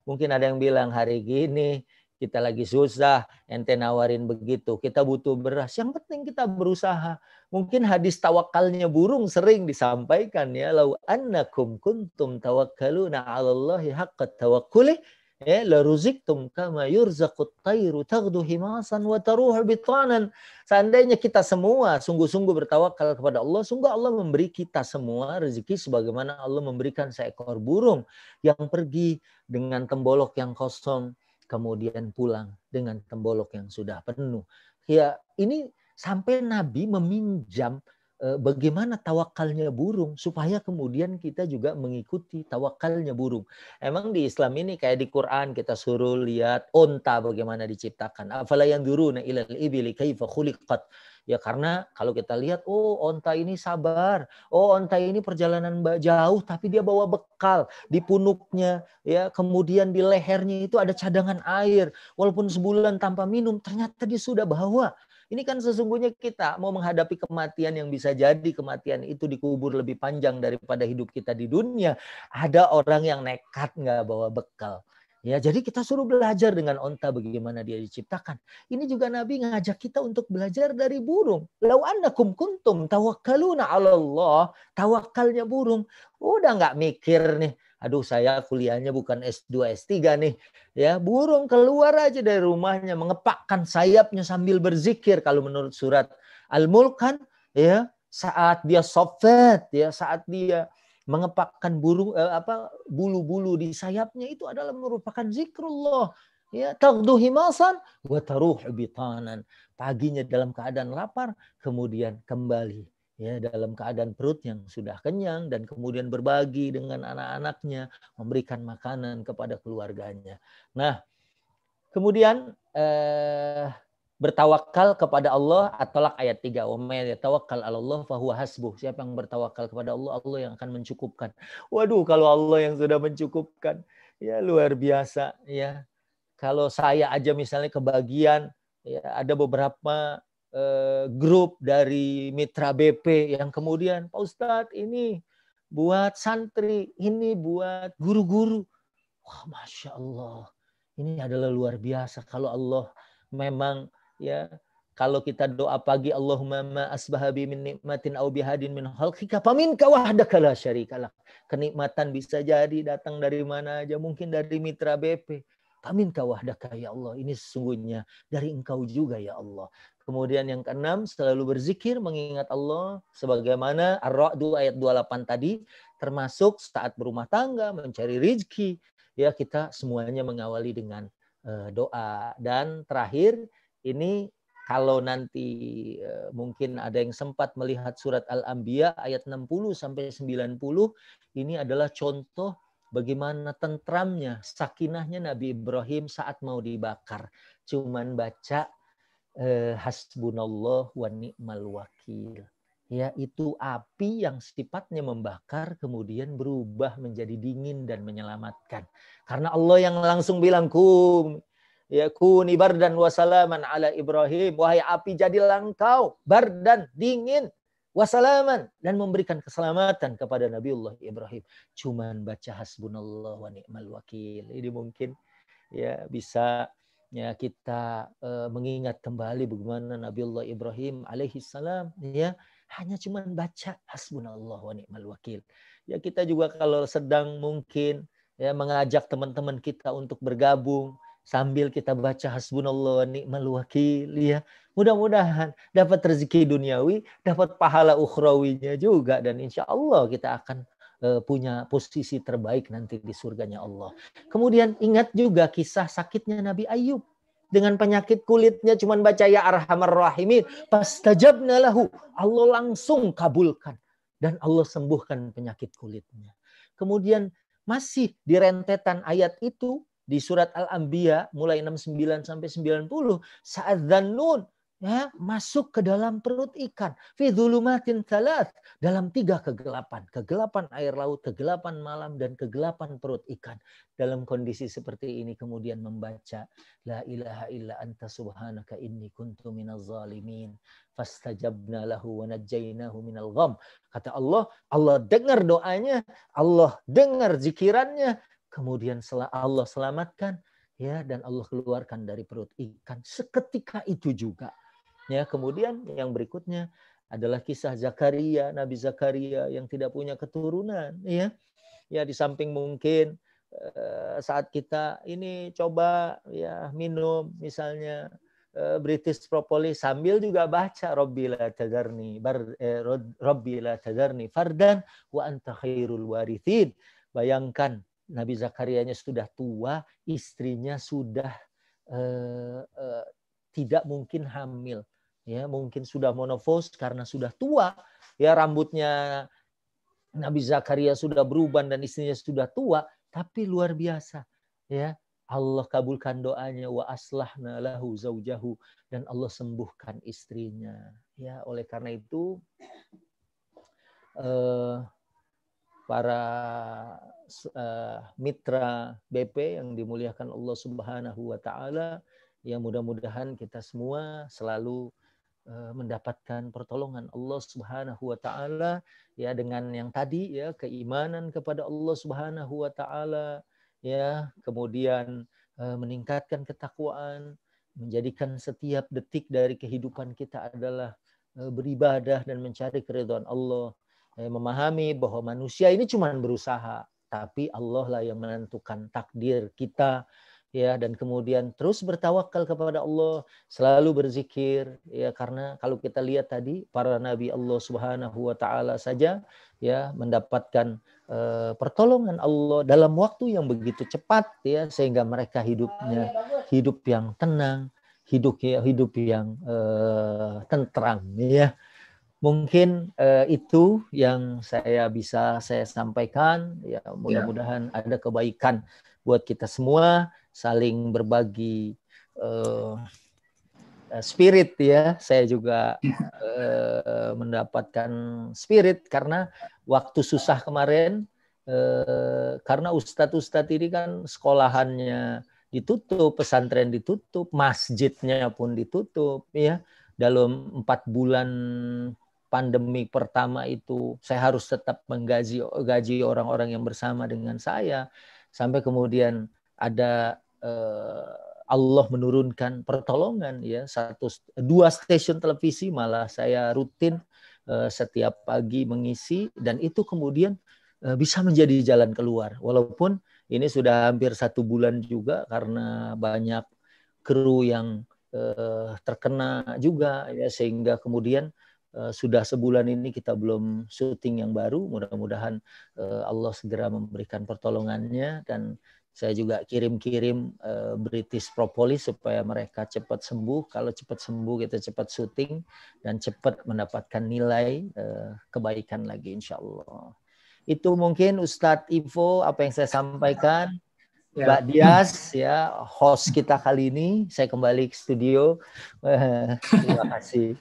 Mungkin ada yang bilang hari gini kita lagi susah, ente nawarin begitu, kita butuh beras. Yang penting kita berusaha. Mungkin hadis tawakalnya burung sering disampaikan ya, lau annakum kuntum tawakkaluna 'alallahi haqqa tawakkuli la ruziktum kama yurzaqut tayru taghdu himasan wa taruhu bitanan. Seandainya kita semua sungguh-sungguh bertawakal kepada Allah, sungguh Allah memberi kita semua rezeki sebagaimana Allah memberikan seekor burung yang pergi dengan tembolok yang kosong, kemudian pulang dengan tembolok yang sudah penuh. Ya, ini sampai Nabi meminjam bagaimana tawakalnya burung supaya kemudian kita juga mengikuti tawakalnya burung. Emang di Islam ini kayak di Quran kita suruh lihat unta bagaimana diciptakan. Afala yanzuruna ilal ibili kaifa khuliqat. Ya karena kalau kita lihat, oh onta ini sabar, oh onta ini perjalanan jauh tapi dia bawa bekal di punuknya, ya kemudian di lehernya itu ada cadangan air, walaupun sebulan tanpa minum ternyata dia sudah bawa. Ini kan sesungguhnya kita mau menghadapi kematian yang bisa jadi kematian itu dikubur lebih panjang daripada hidup kita di dunia. Ada orang yang nekat nggak bawa bekal. Ya, jadi kita suruh belajar dengan onta bagaimana dia diciptakan. Ini juga Nabi ngajak kita untuk belajar dari burung. Lau annakum kuntum tawakkaluna 'ala Allah, tawakalnya burung. Udah nggak mikir nih, aduh saya kuliahnya bukan S2, S3 nih. Ya, burung keluar aja dari rumahnya mengepakkan sayapnya sambil berzikir kalau menurut surat Al-Mulk kan, ya, saat dia sofat, ya, saat dia mengepakkan bulu-bulu di sayapnya itu adalah merupakan zikrullah. Ya, taghdu himasan wa taruhu bitanan. Paginya dalam keadaan lapar, kemudian kembali ya dalam keadaan perut yang sudah kenyang dan kemudian berbagi dengan anak-anaknya, memberikan makanan kepada keluarganya. Nah, kemudian bertawakal kepada Allah, At-Talaq ayat 3. Wa may yatawakkal 'ala Allah fa huwa hasbuh. Siapa yang bertawakal kepada Allah, Allah yang akan mencukupkan. Waduh, kalau Allah yang sudah mencukupkan, ya luar biasa ya. Kalau saya aja misalnya kebagian ya ada beberapa grup dari mitra BP yang kemudian Pak Ustadz ini buat santri, ini buat guru-guru. Wah, Masya Allah. Ini adalah luar biasa kalau Allah memang ya Kalau kita doa pagi, Allahumma ma asbaha bi min nikmatin au bihadin min khalqika faminka wahdaka la syarikalah. Kenikmatan bisa jadi datang dari mana aja, mungkin dari mitra BP. Faminka wahdaka ya Allah, ini sesungguhnya dari Engkau juga ya Allah. Kemudian yang keenam, selalu berzikir mengingat Allah sebagaimana Ar-Ra'd ayat 28 tadi, termasuk saat berumah tangga, mencari rezeki, ya kita semuanya mengawali dengan doa. Dan terakhir ini kalau nanti mungkin ada yang sempat melihat surat Al-Anbiya ayat 60 sampai 90, ini adalah contoh bagaimana tentramnya, sakinahnya Nabi Ibrahim saat mau dibakar. Cuman baca hasbunallah wa ni'mal wakil. Ya, itu api yang sifatnya membakar kemudian berubah menjadi dingin dan menyelamatkan. Karena Allah yang langsung bilang ya kuni bardan wa salaman ala Ibrahim, wahai api jadilah engkau bardan, dingin, wasalaman, dan memberikan keselamatan kepada Nabiullah Ibrahim. Cuman baca hasbunallah wa ni'mal wakil. Ini mungkin ya bisa ya kita mengingat kembali bagaimana Nabiullah Ibrahim alaihi salam ya hanya cuman baca hasbunallah wa ni'mal wakil. Ya kita juga kalau sedang mungkin ya mengajak teman-teman kita untuk bergabung sambil kita baca hasbunallah wa ni'mal wakil ya. Mudah-mudahan dapat rezeki duniawi, dapat pahala ukhrawinya juga, dan insya Allah kita akan punya posisi terbaik nanti di surganya Allah. Kemudian ingat juga kisah sakitnya Nabi Ayub. Dengan penyakit kulitnya cuman baca ya arhamar rahimin, fastajabna lahu. Allah langsung kabulkan dan Allah sembuhkan penyakit kulitnya. Kemudian masih di rentetan ayat itu di surat Al-Anbiya mulai 69 sampai 90, saat Dzannun ya masuk ke dalam perut ikan, fi dzulumatin tsalat, dalam 3 kegelapan, kegelapan air laut, kegelapan malam, dan kegelapan perut ikan. Dalam kondisi seperti ini kemudian membaca la ilaha illa anta subhanaka inni kuntu minaz zalimin fastajabna lahu wa najjaynahu minal gham. Kata Allah, Allah dengar doanya, Allah dengar zikirannya, kemudian Allah selamatkan ya, dan Allah keluarkan dari perut ikan seketika itu juga. Ya, kemudian yang berikutnya adalah kisah Zakaria, Nabi Zakaria yang tidak punya keturunan ya. Ya di samping mungkin saat kita ini coba ya minum misalnya British Propolis sambil juga baca Rabbi la tadarni fardan wa anta khairul warithin. Bayangkan Nabi Zakarianya sudah tua, istrinya sudah tidak mungkin hamil, ya mungkin sudah menopause karena sudah tua, ya rambutnya Nabi Zakaria sudah beruban dan istrinya sudah tua, tapi luar biasa, ya Allah kabulkan doanya, wa aslahna lahu zaujahu, dan Allah sembuhkan istrinya. Ya oleh karena itu para mitra BP yang dimuliakan Allah Subhanahu wa taala, ya mudah-mudahan kita semua selalu mendapatkan pertolongan Allah Subhanahu wa taala ya dengan yang tadi ya keimanan kepada Allah Subhanahu wa taala ya, kemudian meningkatkan ketakwaan, menjadikan setiap detik dari kehidupan kita adalah beribadah dan mencari keridhaan Allah, memahami bahwa manusia ini cuma berusaha, tapi Allah lah yang menentukan takdir kita ya, dan kemudian terus bertawakal kepada Allah, selalu berzikir ya, karena kalau kita lihat tadi para nabi Allah Subhanahu wa taala saja ya mendapatkan pertolongan Allah dalam waktu yang begitu cepat ya, sehingga mereka hidupnya hidup yang tenang, hidup yang tentram ya. Mungkin itu yang bisa saya sampaikan ya, mudah-mudahan ada kebaikan buat kita semua, saling berbagi spirit ya. Saya juga mendapatkan spirit karena waktu susah kemarin, karena ustadz-ustadz ini kan sekolahannya ditutup, pesantren ditutup, masjidnya pun ditutup ya. Dalam 4 bulan pandemi pertama itu saya harus tetap gaji orang-orang yang bersama dengan saya, sampai kemudian ada Allah menurunkan pertolongan ya. 2 stasiun televisi malah saya rutin setiap pagi mengisi, dan itu kemudian bisa menjadi jalan keluar. Walaupun ini sudah hampir 1 bulan juga karena banyak kru yang terkena juga ya, sehingga kemudian sudah sebulan ini kita belum syuting yang baru. Mudah-mudahan Allah segera memberikan pertolongannya, dan saya juga kirim-kirim British Propolis supaya mereka cepat sembuh. Kalau cepat sembuh kita cepat syuting dan cepat mendapatkan nilai kebaikan lagi insya Allah. Itu mungkin Ustadz Ivo apa yang saya sampaikan. Ya. Mbak Dias ya, host kita kali ini. Saya kembali ke studio. Terima kasih.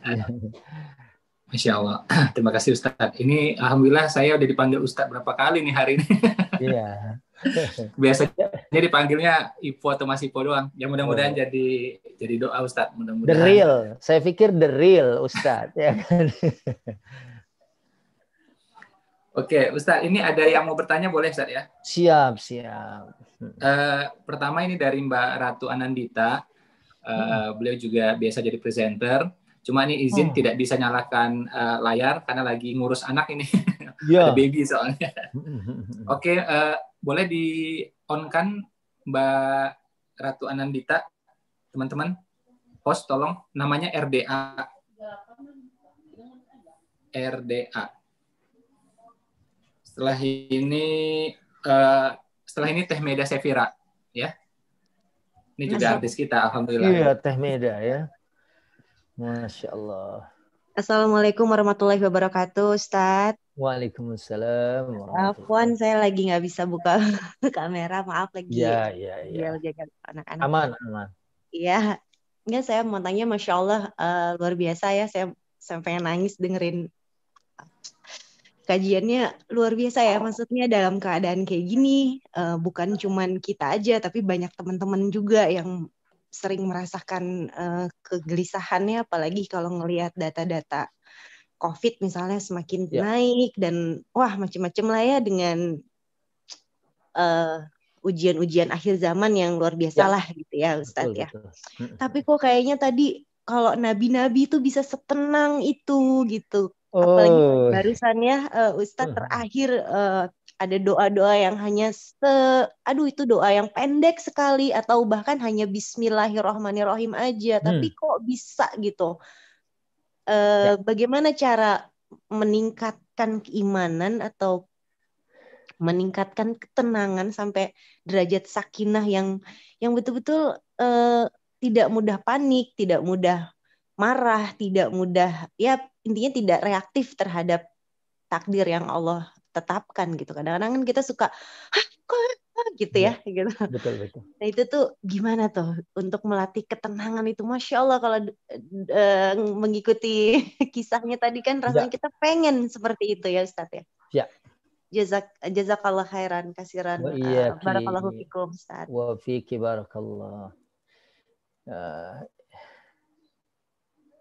Masya Allah. Terima kasih Ustadz. Ini alhamdulillah saya udah dipanggil Ustadz berapa kali nih hari ini. Iya. Biasanya dipanggilnya Ivo atau Mas Ivo doang. Ya mudah-mudahan jadi doa Ustadz. Mudah-mudahan. The real. Saya pikir the real Ustadz. Ya kan? Oke, Ustadz. Ini ada yang mau bertanya, boleh Ustadz ya? Siap. Pertama ini dari Mbak Ratu Anandita. Beliau juga biasa jadi presenter. Cuma ini izin tidak bisa nyalakan layar karena lagi ngurus anak ini. Ada baby soalnya. Oke, boleh di-on-kan Mbak Ratu Anandita, teman-teman. Host tolong, namanya RDA. RDA. Setelah ini Teh Meda Sevira, ya. Ini juga artis kita, alhamdulillah. Iya, Teh Meda ya. Masya Allah. Assalamualaikum warahmatullahi wabarakatuh, Ustadz. Waalaikumsalam. Afwan, saya lagi nggak bisa buka kamera, maaf lagi. Iya. Jaga anak-anak. Aman. Iya, nggak, saya mau tanya, Masya Allah, luar biasa ya, saya pengen nangis dengerin kajiannya, luar biasa ya. Maksudnya dalam keadaan kayak gini, bukan cuman kita aja, tapi banyak teman-teman juga yang sering merasakan kegelisahannya, apalagi kalau ngelihat data-data COVID misalnya semakin naik, dan wah macam-macam lah ya, dengan ujian-ujian akhir zaman yang luar biasa lah gitu ya Ustadz. Betul. Tapi kok kayaknya tadi kalau nabi-nabi itu bisa setenang itu gitu. Apalagi barusan ya Ustadz terakhir ada doa-doa yang hanya itu doa yang pendek sekali, atau bahkan hanya Bismillahirrahmanirrahim aja, tapi kok bisa gitu. Bagaimana cara meningkatkan keimanan atau meningkatkan ketenangan sampai derajat sakinah yang betul-betul tidak mudah panik, tidak mudah marah, tidak mudah, ya intinya tidak reaktif terhadap takdir yang Allah tetapkan gitu. Kadang-kadang kan kita suka gitu ya gitu. Betul. Nah itu tuh gimana tuh untuk melatih ketenangan itu? Masya Allah, kalau mengikuti kisahnya tadi kan rasanya kita pengen seperti itu ya Ustadz ya. Jazakallah khairan kasiran. Barakallahu fikum Ustadz. Wa fiki barakallah.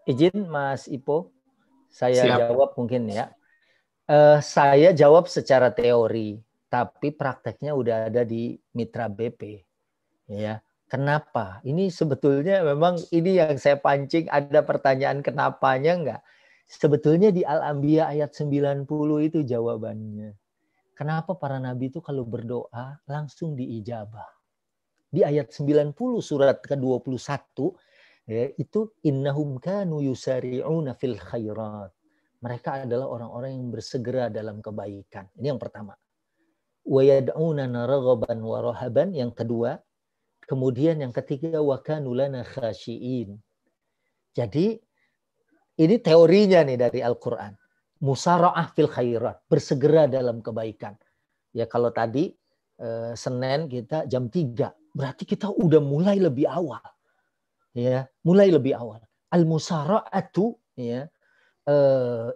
Izin Mas Ipo, saya jawab mungkin ya. Saya jawab secara teori, tapi prakteknya udah ada di Mitra BP. Ya, kenapa? Ini sebetulnya memang ini yang saya pancing, ada pertanyaan kenapanya enggak? Sebetulnya di Al-Anbiya ayat 90 itu jawabannya. Kenapa para nabi itu kalau berdoa langsung diijabah? Di ayat 90 surat ke-21 ya, itu innahum kanu yusari'una fil khairat. Mereka adalah orang-orang yang bersegera dalam kebaikan. Ini yang pertama. Wa yad'unana raghaban wa rahaban, yang kedua. Kemudian yang ketiga, wa kanu lana khashiin. Jadi ini teorinya nih dari Al-Qur'an. Musara'ah fil khairat, bersegera dalam kebaikan. Ya kalau tadi Senin kita jam 3, berarti kita udah mulai lebih awal. Ya, mulai lebih awal. Al-musara'atu ya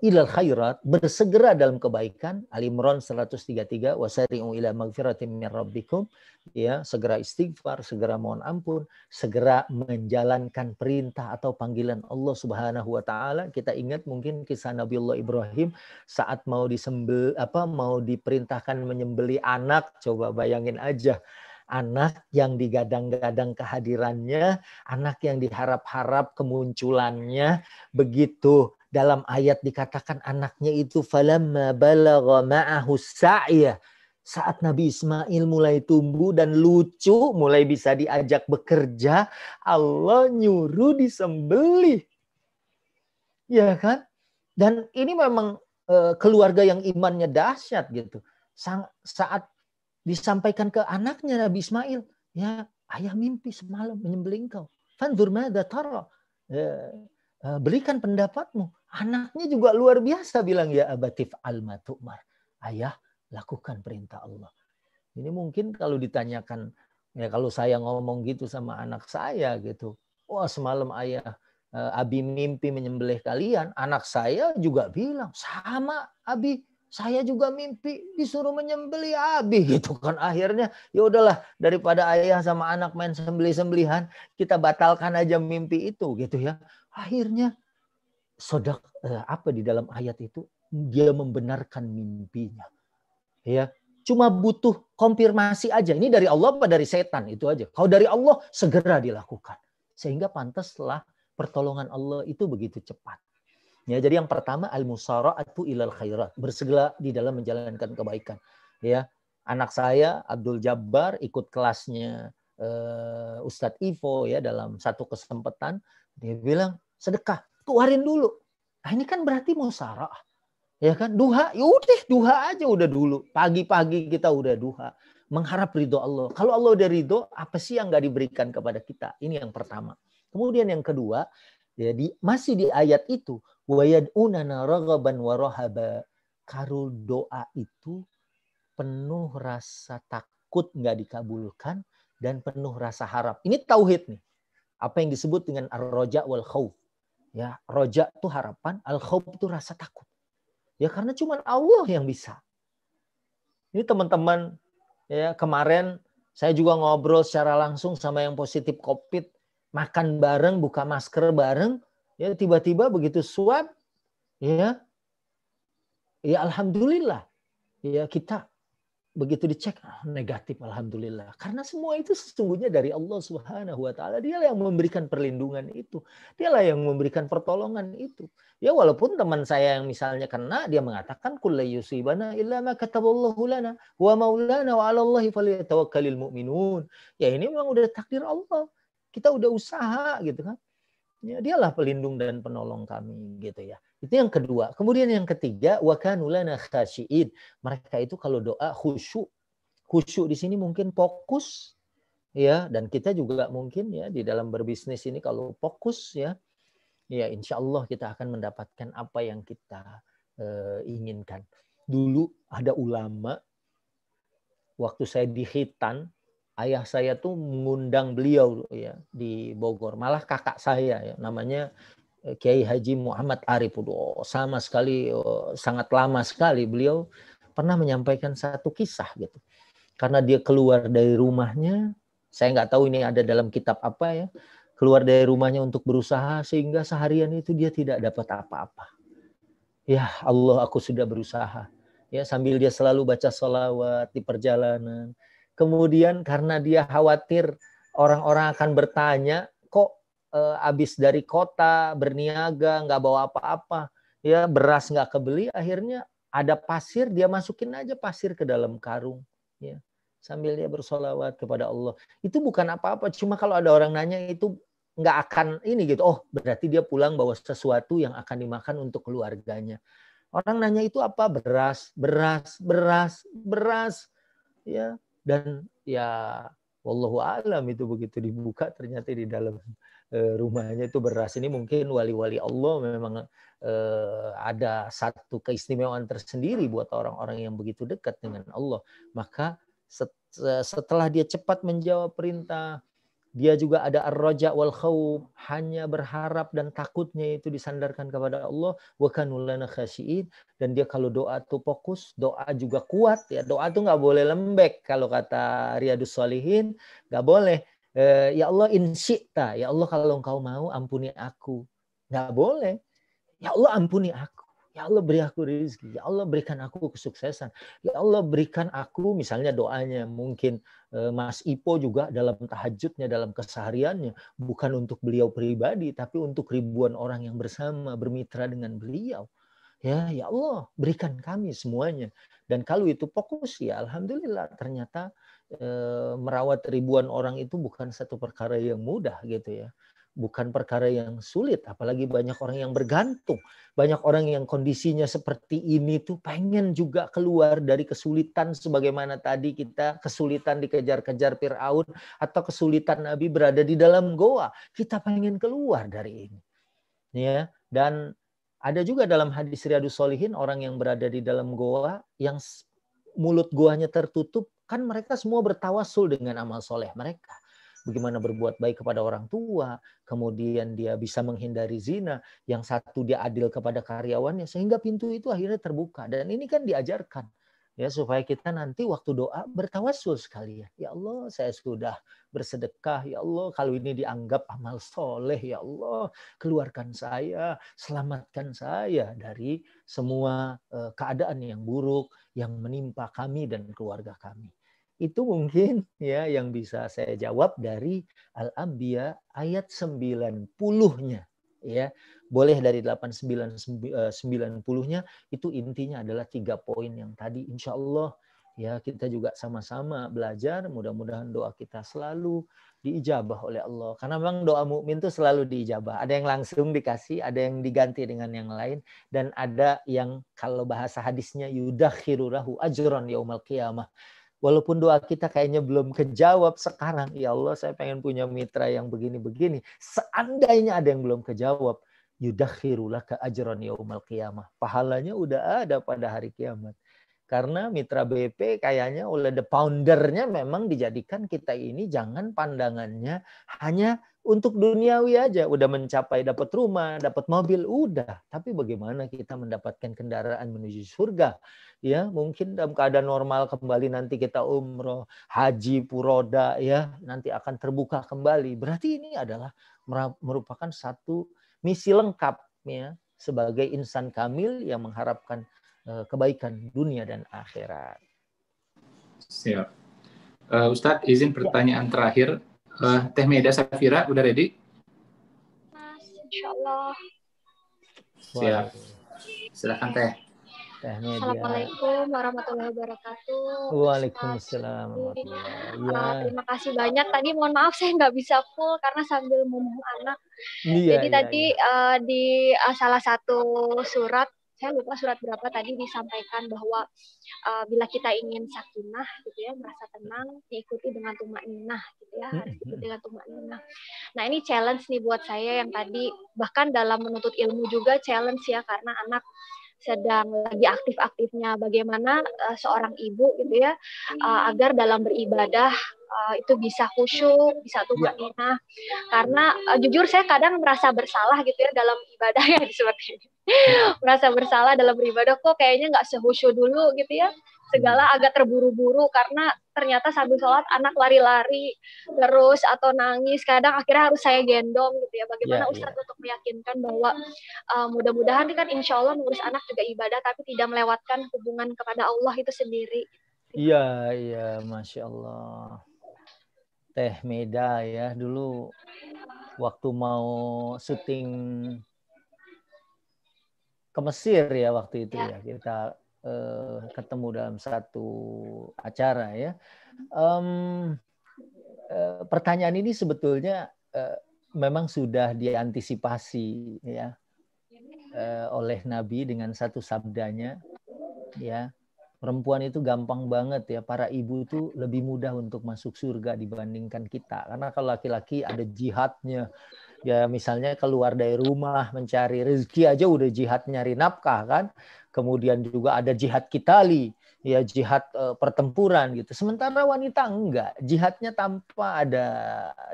ilal khairat, bersegera dalam kebaikan. Al-Imran 133, wasari'u ila magfiratin min rabbikum, ya, segera istighfar, segera mohon ampun, segera menjalankan perintah atau panggilan Allah Subhanahu wa taala. Kita ingat mungkin kisah Nabiullah Ibrahim saat mau diperintahkan menyembelih anak, coba bayangin aja. Anak yang digadang-gadang kehadirannya, anak yang diharap-harap kemunculannya. Begitu dalam ayat dikatakan anaknya itu falamma balagha ma'ahu sa'ya. Saat Nabi Ismail mulai tumbuh dan lucu, mulai bisa diajak bekerja, Allah nyuruh disembelih. Ya kan? Dan ini memang keluarga yang imannya dahsyat gitu. Saat disampaikan ke anaknya Nabi Ismail, ya ayah mimpi semalam menyembelih engkau. Fanzur madza tara. Berikan pendapatmu. Anaknya juga luar biasa bilang, ya abatif alma tu'mar. Ayah, lakukan perintah Allah. Ini mungkin kalau ditanyakan, ya kalau saya ngomong gitu sama anak saya gitu, wah semalam ayah Abi mimpi menyembelih kalian, anak saya juga bilang, sama Abi, saya juga mimpi disuruh menyembelih Abi gitu kan. Akhirnya ya udahlah, daripada ayah sama anak main sembelih-sembelihan, kita batalkan aja mimpi itu gitu ya. Akhirnya apa di dalam ayat itu, dia membenarkan mimpinya. Ya, cuma butuh konfirmasi aja. Ini dari Allah apa dari setan, itu aja. Kalau dari Allah segera dilakukan. Sehingga pantaslah pertolongan Allah itu begitu cepat. Ya, jadi yang pertama al-musara'atu ilal khairat, bersegera di dalam menjalankan kebaikan. Ya, anak saya Abdul Jabbar ikut kelasnya Ustadz Ivo ya dalam satu kesempatan, dia bilang sedekah, keluarin dulu. Nah, ini kan berarti musara'ah. Ya kan, duha, yaudah duha aja udah dulu. Pagi-pagi kita udah duha, mengharap ridho Allah. Kalau Allah udah ridho, apa sih yang nggak diberikan kepada kita? Ini yang pertama. Kemudian yang kedua, jadi masih di ayat itu, wayad'unana raghaban wa rahaba. Kalau doa itu penuh rasa takut nggak dikabulkan dan penuh rasa harap. Ini tauhid nih. Apa yang disebut dengan ar-raja wal khauf. Ya, roja itu harapan, al-khauf itu rasa takut. Ya karena cuma Allah yang bisa. Ini teman-teman ya, kemarin saya juga ngobrol secara langsung sama yang positif COVID, makan bareng, buka masker bareng, ya tiba-tiba begitu swab, ya alhamdulillah, ya kita begitu dicek negatif, alhamdulillah. Karena semua itu sesungguhnya dari Allah Subhanahu wa taala. Dialah yang memberikan perlindungan itu. Dialah yang memberikan pertolongan itu. Ya walaupun teman saya yang misalnya kena, dia mengatakan kullu yusibana illa ma kataballahu lana wa maulana wa 'alallahi falyatawakkalul mu'minun. Ya ini memang udah takdir Allah. Kita udah usaha gitu kan. Ya, dialah pelindung dan penolong kami gitu ya. Itu yang kedua. Kemudian yang ketiga, wa kanu lana khasyi'in. Mereka itu kalau doa khusyuk. Khusyuk di sini mungkin fokus ya, dan kita juga mungkin ya di dalam berbisnis ini kalau fokus ya insya Allah kita akan mendapatkan apa yang kita inginkan. Dulu ada ulama, waktu saya di Khitan, ayah saya tuh mengundang beliau ya di Bogor. Malah kakak saya ya, namanya Kiai Haji Muhammad Arif. Sama sekali, sangat lama sekali beliau pernah menyampaikan satu kisah gitu. Karena dia keluar dari rumahnya, saya nggak tahu ini ada dalam kitab apa ya, keluar dari rumahnya untuk berusaha sehingga seharian itu dia tidak dapat apa-apa. Ya Allah, aku sudah berusaha. Ya sambil dia selalu baca sholawat di perjalanan. Kemudian karena dia khawatir orang-orang akan bertanya, kok habis dari kota berniaga nggak bawa apa-apa, ya beras nggak kebeli, akhirnya ada pasir, dia masukin aja pasir ke dalam karung, ya sambil dia bersolawat kepada Allah. Itu bukan apa-apa, cuma kalau ada orang nanya itu nggak akan ini gitu, oh berarti dia pulang bawa sesuatu yang akan dimakan untuk keluarganya. Orang nanya itu apa? Beras, ya. Dan ya wallahu a'lam itu begitu dibuka ternyata di dalam rumahnya itu beras. Ini mungkin wali-wali Allah memang ada satu keistimewaan tersendiri buat orang-orang yang begitu dekat dengan Allah. Maka setelah dia cepat menjawab perintah, dia juga ada ar-raja wal khauf, hanya berharap dan takutnya itu disandarkan kepada Allah. Wa kanu lana khasyi'in, dan dia kalau doa tuh fokus, doa juga kuat ya. Doa tuh nggak boleh lembek, kalau kata Riyadus Shalihin nggak boleh. Ya Allah in syi'ta, ya Allah kalau engkau mau ampuni aku. Nggak boleh. Ya Allah ampuni aku. Ya Allah beri aku rezeki, ya Allah berikan aku kesuksesan, ya Allah berikan aku, misalnya doanya mungkin Mas Ipo juga dalam tahajudnya, dalam kesehariannya, bukan untuk beliau pribadi, tapi untuk ribuan orang yang bersama, bermitra dengan beliau. Ya Allah berikan kami semuanya. Dan kalau itu fokus, ya alhamdulillah, ternyata merawat ribuan orang itu bukan satu perkara yang mudah gitu ya. Bukan perkara yang sulit, apalagi banyak orang yang bergantung. Banyak orang yang kondisinya seperti ini tuh pengen juga keluar dari kesulitan, sebagaimana tadi kita kesulitan dikejar-kejar Fir'aun, atau kesulitan Nabi berada di dalam goa. Kita pengen keluar dari ini. Ya, dan ada juga dalam hadis Riyadhus Shalihin orang yang berada di dalam goa, yang mulut goanya tertutup, kan mereka semua bertawasul dengan amal soleh mereka. Bagaimana berbuat baik kepada orang tua, kemudian dia bisa menghindari zina, yang satu dia adil kepada karyawannya, sehingga pintu itu akhirnya terbuka. Dan ini kan diajarkan, ya, supaya kita nanti waktu doa bertawasul sekalian. Ya Allah, saya sudah bersedekah, ya Allah, kalau ini dianggap amal soleh, ya Allah, keluarkan saya, selamatkan saya dari semua keadaan yang buruk yang menimpa kami dan keluarga kami. Itu mungkin ya yang bisa saya jawab dari Al-Anbiya ayat 90-nya. Ya, boleh dari 89-90-nya, itu intinya adalah 3 poin yang tadi. Insya Allah ya kita juga sama-sama belajar, mudah-mudahan doa kita selalu diijabah oleh Allah. Karena memang doa mukmin itu selalu diijabah. Ada yang langsung dikasih, ada yang diganti dengan yang lain, dan ada yang kalau bahasa hadisnya yudakhiru lahu ajran yaumal qiyamah. Walaupun doa kita kayaknya belum kejawab sekarang, ya Allah saya pengen punya mitra yang begini-begini. Seandainya ada yang belum kejawab, yudakhiru laka ajran yaumal qiyamah. Pahalanya udah ada pada hari kiamat. Karena mitra BP kayaknya oleh the foundernya memang dijadikan kita ini jangan pandangannya hanya untuk duniawi aja. Udah mencapai dapat rumah, dapat mobil, udah. Tapi bagaimana kita mendapatkan kendaraan menuju surga? Ya, mungkin dalam keadaan normal kembali nanti kita umroh, haji, puroda, ya, nanti akan terbuka kembali. Berarti ini adalah merupakan satu misi lengkap ya sebagai insan kamil yang mengharapkan kebaikan dunia dan akhirat. Siap. Ustadz, izin pertanyaan terakhir. Teh Meda Safira, udah ready? Mas, insya Allah. Siap. Silakan Teh. Assalamualaikum warahmatullahi wabarakatuh. Waalaikumsalam warahmatullahi. Terima kasih banyak. Tadi mohon maaf saya nggak bisa full karena sambil ngomong anak. Jadi tadi di salah satu surat, saya lupa surat berapa, tadi disampaikan bahwa bila kita ingin sakinah gitu ya, merasa tenang, diikuti dengan tumaninah gitu ya, harus diikuti dengan tumaninah. Nah ini challenge nih buat saya yang tadi, bahkan dalam menuntut ilmu juga challenge ya, karena anak sedang lagi aktif-aktifnya bagaimana seorang ibu gitu ya, agar dalam beribadah itu bisa khusyuk, bisa tumaninah. Karena jujur saya kadang merasa bersalah gitu ya dalam ibadah ya seperti ini. Merasa bersalah dalam beribadah, kok kayaknya nggak sehusyuk dulu gitu ya. Segala agak terburu-buru karena ternyata sambil sholat anak lari-lari terus atau nangis, kadang akhirnya harus saya gendong gitu ya. Bagaimana Ustadz untuk meyakinkan bahwa mudah-mudahan kan insya Allah mengurus anak juga ibadah, tapi tidak melewatkan hubungan kepada Allah itu sendiri. Iya, Masya Allah. Teh Meda ya, dulu waktu mau syuting ke Mesir ya waktu itu ya, kita ketemu dalam satu acara ya. Pertanyaan ini sebetulnya memang sudah diantisipasi ya oleh Nabi dengan satu sabdanya ya. Perempuan itu gampang banget ya, para ibu itu lebih mudah untuk masuk surga dibandingkan kita. Karena kalau laki-laki ada jihadnya, ya misalnya keluar dari rumah mencari rezeki aja udah jihad nyari nafkah kan. Kemudian juga ada jihad qitali, ya jihad pertempuran gitu. Sementara wanita enggak, jihadnya tanpa ada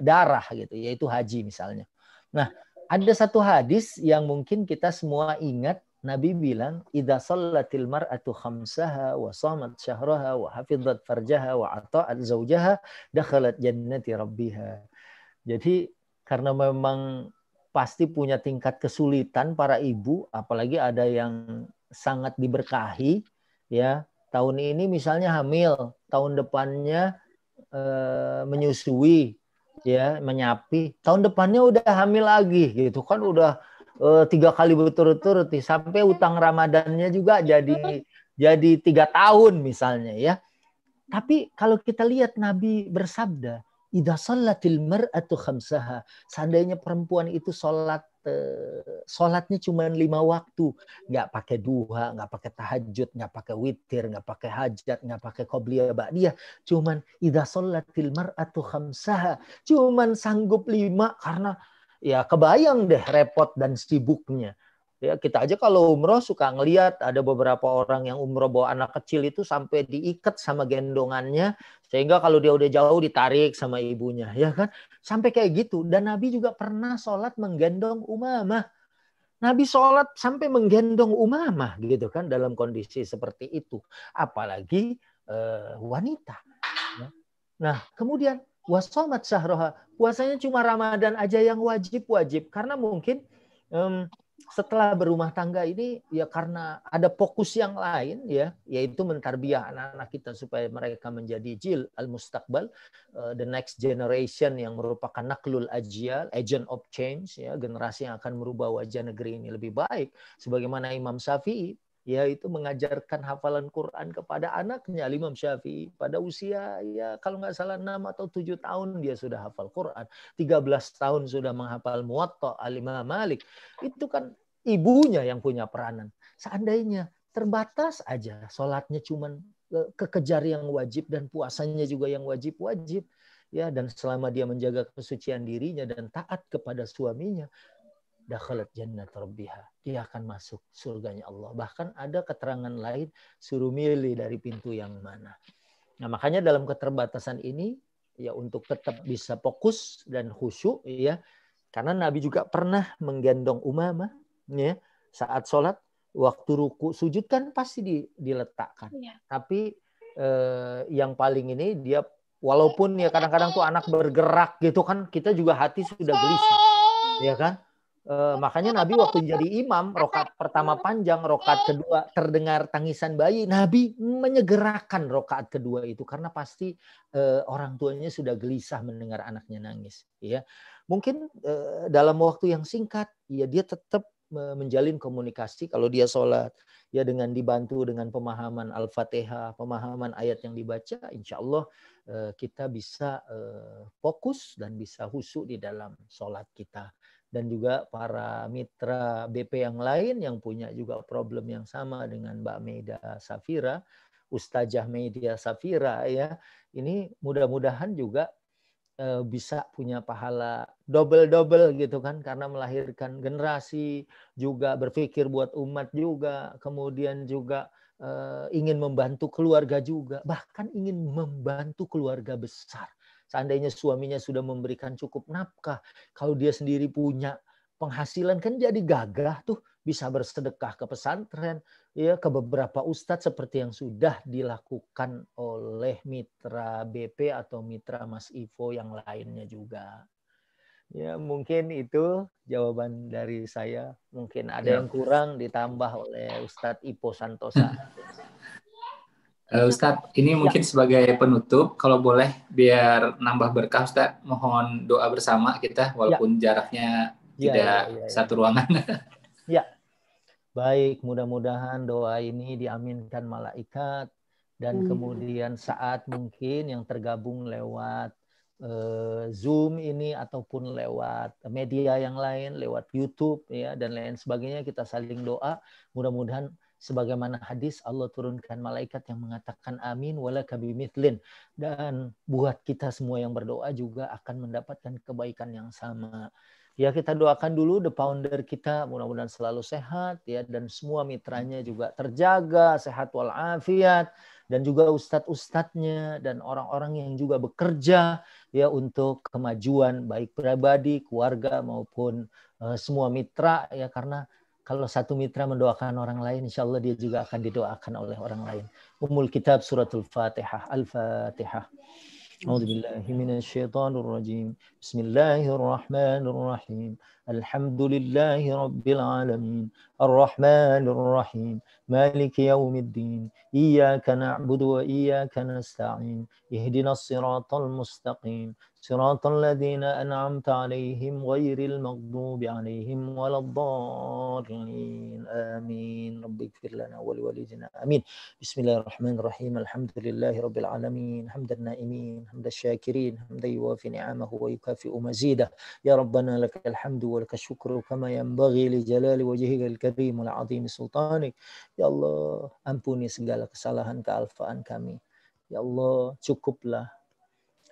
darah gitu, yaitu haji misalnya. Nah, ada satu hadis yang mungkin kita semua ingat. Nabi bilang, "Idza shallatil mar'atu khamsaha wa shamat syahraha wa hafizat farjaha wa ata'at zaujaha dakhalat jannati rabbiha." Jadi karena memang pasti punya tingkat kesulitan para ibu, apalagi ada yang sangat diberkahi ya. Tahun ini misalnya hamil, tahun depannya menyusui ya, menyapi, tahun depannya udah hamil lagi gitu kan, udah 3 kali berturut-turut sampai utang Ramadannya juga jadi 3 tahun misalnya ya. Tapi kalau kita lihat Nabi bersabda, idza shallatil mar'atu khamsaha, seandainya perempuan itu sholatnya cuma 5 waktu, nggak pakai duha, nggak pakai tahajud, nggak pakai witir, nggak pakai hajat, nggak pakai qobliyah ba'diyah, cuman idza shallatil mar'atu khamsaha, cuman sanggup 5 karena ya kebayang deh repot dan sibuknya. Ya, kita aja kalau umroh suka ngelihat ada beberapa orang yang umroh bawa anak kecil itu sampai diikat sama gendongannya, sehingga kalau dia udah jauh ditarik sama ibunya, ya kan? Sampai kayak gitu. Dan Nabi juga pernah sholat menggendong Umamah. Nabi sholat sampai menggendong Umamah gitu kan, dalam kondisi seperti itu. Apalagi wanita. Nah, kemudian wasomat syahroha, puasanya cuma Ramadan aja yang wajib-wajib, karena mungkin setelah berumah tangga ini ya karena ada fokus yang lain ya, yaitu mentarbiyah anak-anak kita supaya mereka menjadi jil al-mustaqbal, the next generation yang merupakan naklul ajyal, agent of change ya, generasi yang akan merubah wajah negeri ini lebih baik. Sebagaimana Imam Syafi'i yaitu mengajarkan hafalan Quran kepada anaknya. Imam Syafi'i pada usia ya kalau nggak salah 6 atau 7 tahun dia sudah hafal Quran. 13 tahun sudah menghafal Muwatta al-Imam Malik. Itu kan ibunya yang punya peranan. Seandainya terbatas aja sholatnya cuman kekejar yang wajib dan puasanya juga yang wajib-wajib ya, dan selama dia menjaga kesucian dirinya dan taat kepada suaminya, dakhalat jannat rabbiha, dia akan masuk surganya Allah. Bahkan ada keterangan lain suruh milih dari pintu yang mana. Nah, makanya dalam keterbatasan ini ya untuk tetap bisa fokus dan khusyuk ya, karena Nabi juga pernah menggendong Umamah ya, saat sholat waktu ruku sujud kan pasti diletakkan. Ya. Tapi yang paling ini dia walaupun ya kadang-kadang tuh anak bergerak gitu kan, kita juga hati sudah gelisah ya kan. Makanya Nabi waktu jadi imam, rokaat pertama panjang, rokaat kedua terdengar tangisan bayi, Nabi menyegerakan rokaat kedua itu karena pasti orang tuanya sudah gelisah mendengar anaknya nangis. Ya, mungkin dalam waktu yang singkat, ya dia tetap menjalin komunikasi kalau dia sholat, ya dengan dibantu dengan pemahaman Al-Fatihah, pemahaman ayat yang dibaca, insya Allah kita bisa fokus dan bisa khusyuk di dalam sholat kita. Dan juga para mitra BP yang lain yang punya juga problem yang sama dengan Mbak Meida Safira, Ustazah Meida Safira ya, ini mudah-mudahan juga bisa punya pahala double gitu kan, karena melahirkan generasi, juga berpikir buat umat juga, kemudian juga ingin membantu keluarga juga, bahkan ingin membantu keluarga besar. Seandainya suaminya sudah memberikan cukup nafkah, kalau dia sendiri punya penghasilan kan jadi gagah tuh, bisa bersedekah ke pesantren, ya ke beberapa ustadz seperti yang sudah dilakukan oleh mitra BP atau mitra Mas Ivo yang lainnya juga. Ya mungkin itu jawaban dari saya. Mungkin ada yang kurang ditambah oleh Ustadz Ipo Santosa. Ustadz, ini mungkin sebagai penutup, kalau boleh biar nambah berkah, Ustadz, mohon doa bersama kita, walaupun jaraknya tidak satu ruangan. Ya, baik, mudah-mudahan doa ini diaminkan malaikat, dan kemudian saat mungkin yang tergabung lewat Zoom ini ataupun lewat media yang lain, lewat YouTube ya dan lain sebagainya, kita saling doa, mudah-mudahan sebagaimana hadis Allah turunkan malaikat yang mengatakan amin walaka bimithlin, dan buat kita semua yang berdoa juga akan mendapatkan kebaikan yang sama. Ya kita doakan dulu the founder kita, mudah-mudahan selalu sehat ya, dan semua mitranya juga terjaga sehat walafiat, dan juga ustadz-ustadznya dan orang-orang yang juga bekerja ya untuk kemajuan baik pribadi, keluarga maupun semua mitra ya, karena kalau satu mitra mendoakan orang lain, insya Allah dia juga akan didoakan oleh orang lain. Ummul Kitab Suratul Fatihah. Al-Fatihah. أعوذ بالله من الشيطان الرجيم بسم الله الرحمن الرحيم الحمد لله رب العالمين الرحمن الرحيم مالك يوم الدين إياك نعبد وإياك نستعين اهدنا الصراط المستقيم صراط الذين أنعمت عليهم غير المغضوب عليهم ولا الضالين آمين رب اغفر لنا ولوالدينا آمين بسم الله الرحمن الرحيم الحمد لله رب العالمين حمد النائمين حمد الشاكرين حمد يوافي نعمه ويكافئ مزيده يا ربنا لك الحمد ولك الشكر كما ينبغي لجلال وجهك الكريم والعظيم سلطانك ya Allah ampuni segala kesalahan kealfaan kami ya Allah cukuplah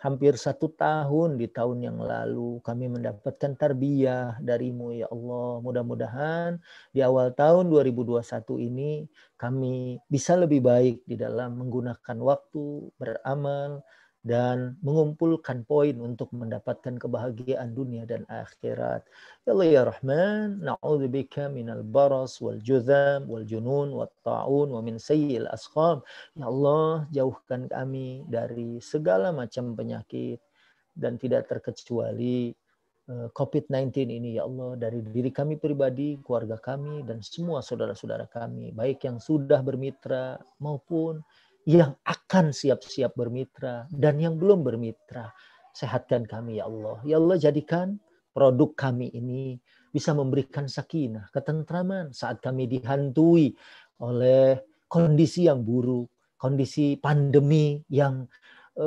hampir 1 tahun di tahun yang lalu kami mendapatkan tarbiyah darimu ya Allah. Mudah-mudahan di awal tahun 2021 ini kami bisa lebih baik di dalam menggunakan waktu, beramal, dan mengumpulkan poin untuk mendapatkan kebahagiaan dunia dan akhirat. Ya Allah ya Rahman, na'udzubika minal baras wal juzam wal junun wat ta'un wa min sayyi'il asqam. Ya Allah, jauhkan kami dari segala macam penyakit dan tidak terkecuali COVID-19 ini ya Allah, dari diri kami pribadi, keluarga kami, dan semua saudara-saudara kami, baik yang sudah bermitra maupun yang akan siap-siap bermitra dan yang belum bermitra. Sehatkan kami ya Allah. Ya Allah, jadikan produk kami ini bisa memberikan sakinah, ketentraman saat kami dihantui oleh kondisi yang buruk, kondisi pandemi yang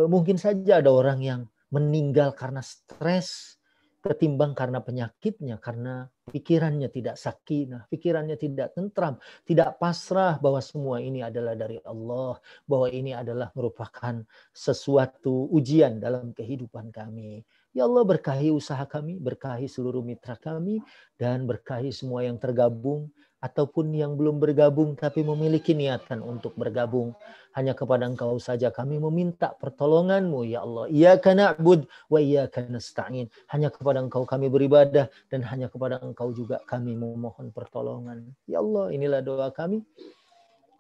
mungkin saja ada orang yang meninggal karena stres, ketimbang karena penyakitnya, karena pikirannya tidak sakinah, pikirannya tidak tentram, tidak pasrah bahwa semua ini adalah dari Allah, bahwa ini adalah merupakan sesuatu ujian dalam kehidupan kami. Ya Allah, berkahi usaha kami, berkahi seluruh mitra kami, dan berkahi semua yang tergabung ataupun yang belum bergabung tapi memiliki niatan untuk bergabung. Hanya kepada Engkau saja kami meminta pertolongan-Mu ya Allah. Iyyaka na'bud wa iyyaka nasta'in. Hanya kepada Engkau kami beribadah dan hanya kepada Engkau juga kami memohon pertolongan. Ya Allah, inilah doa kami.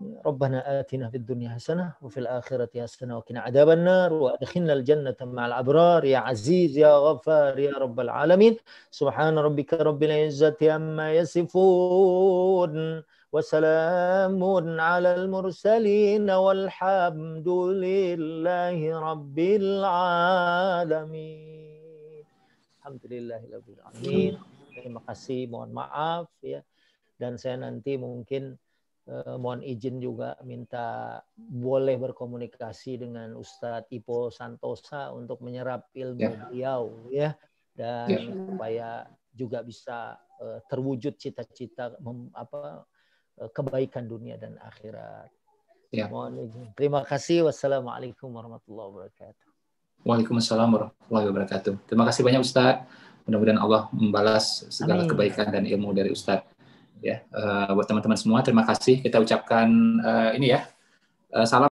ربنا آتنا في الدنيا حسنة وفي الآخرة حسنة وقنا عذاب النار وأدخلنا الجنة مع الأبرار يا عزيز يا غفار يا رب العالمين سبحان ربك رب العزة عما يصفون وسلام على المرسلين والحمد لله رب العالمين. Alhamdulillahirabbil alamin. Terima kasih, mohon maaf ya. Dan saya nanti mungkin mohon izin juga minta boleh berkomunikasi dengan Ustadz Ipo Santosa untuk menyerap ilmu beliau ya, dan supaya juga bisa terwujud cita-cita kebaikan dunia dan akhirat. Mohon izin. Terima kasih. Wassalamualaikum warahmatullahi wabarakatuh. Waalaikumsalam warahmatullahi wabarakatuh. Terima kasih banyak Ustadz. Mudah-mudahan Allah membalas segala kebaikan dan ilmu dari Ustadz. Ya, buat teman-teman semua terima kasih. Kita ucapkan ini ya, salam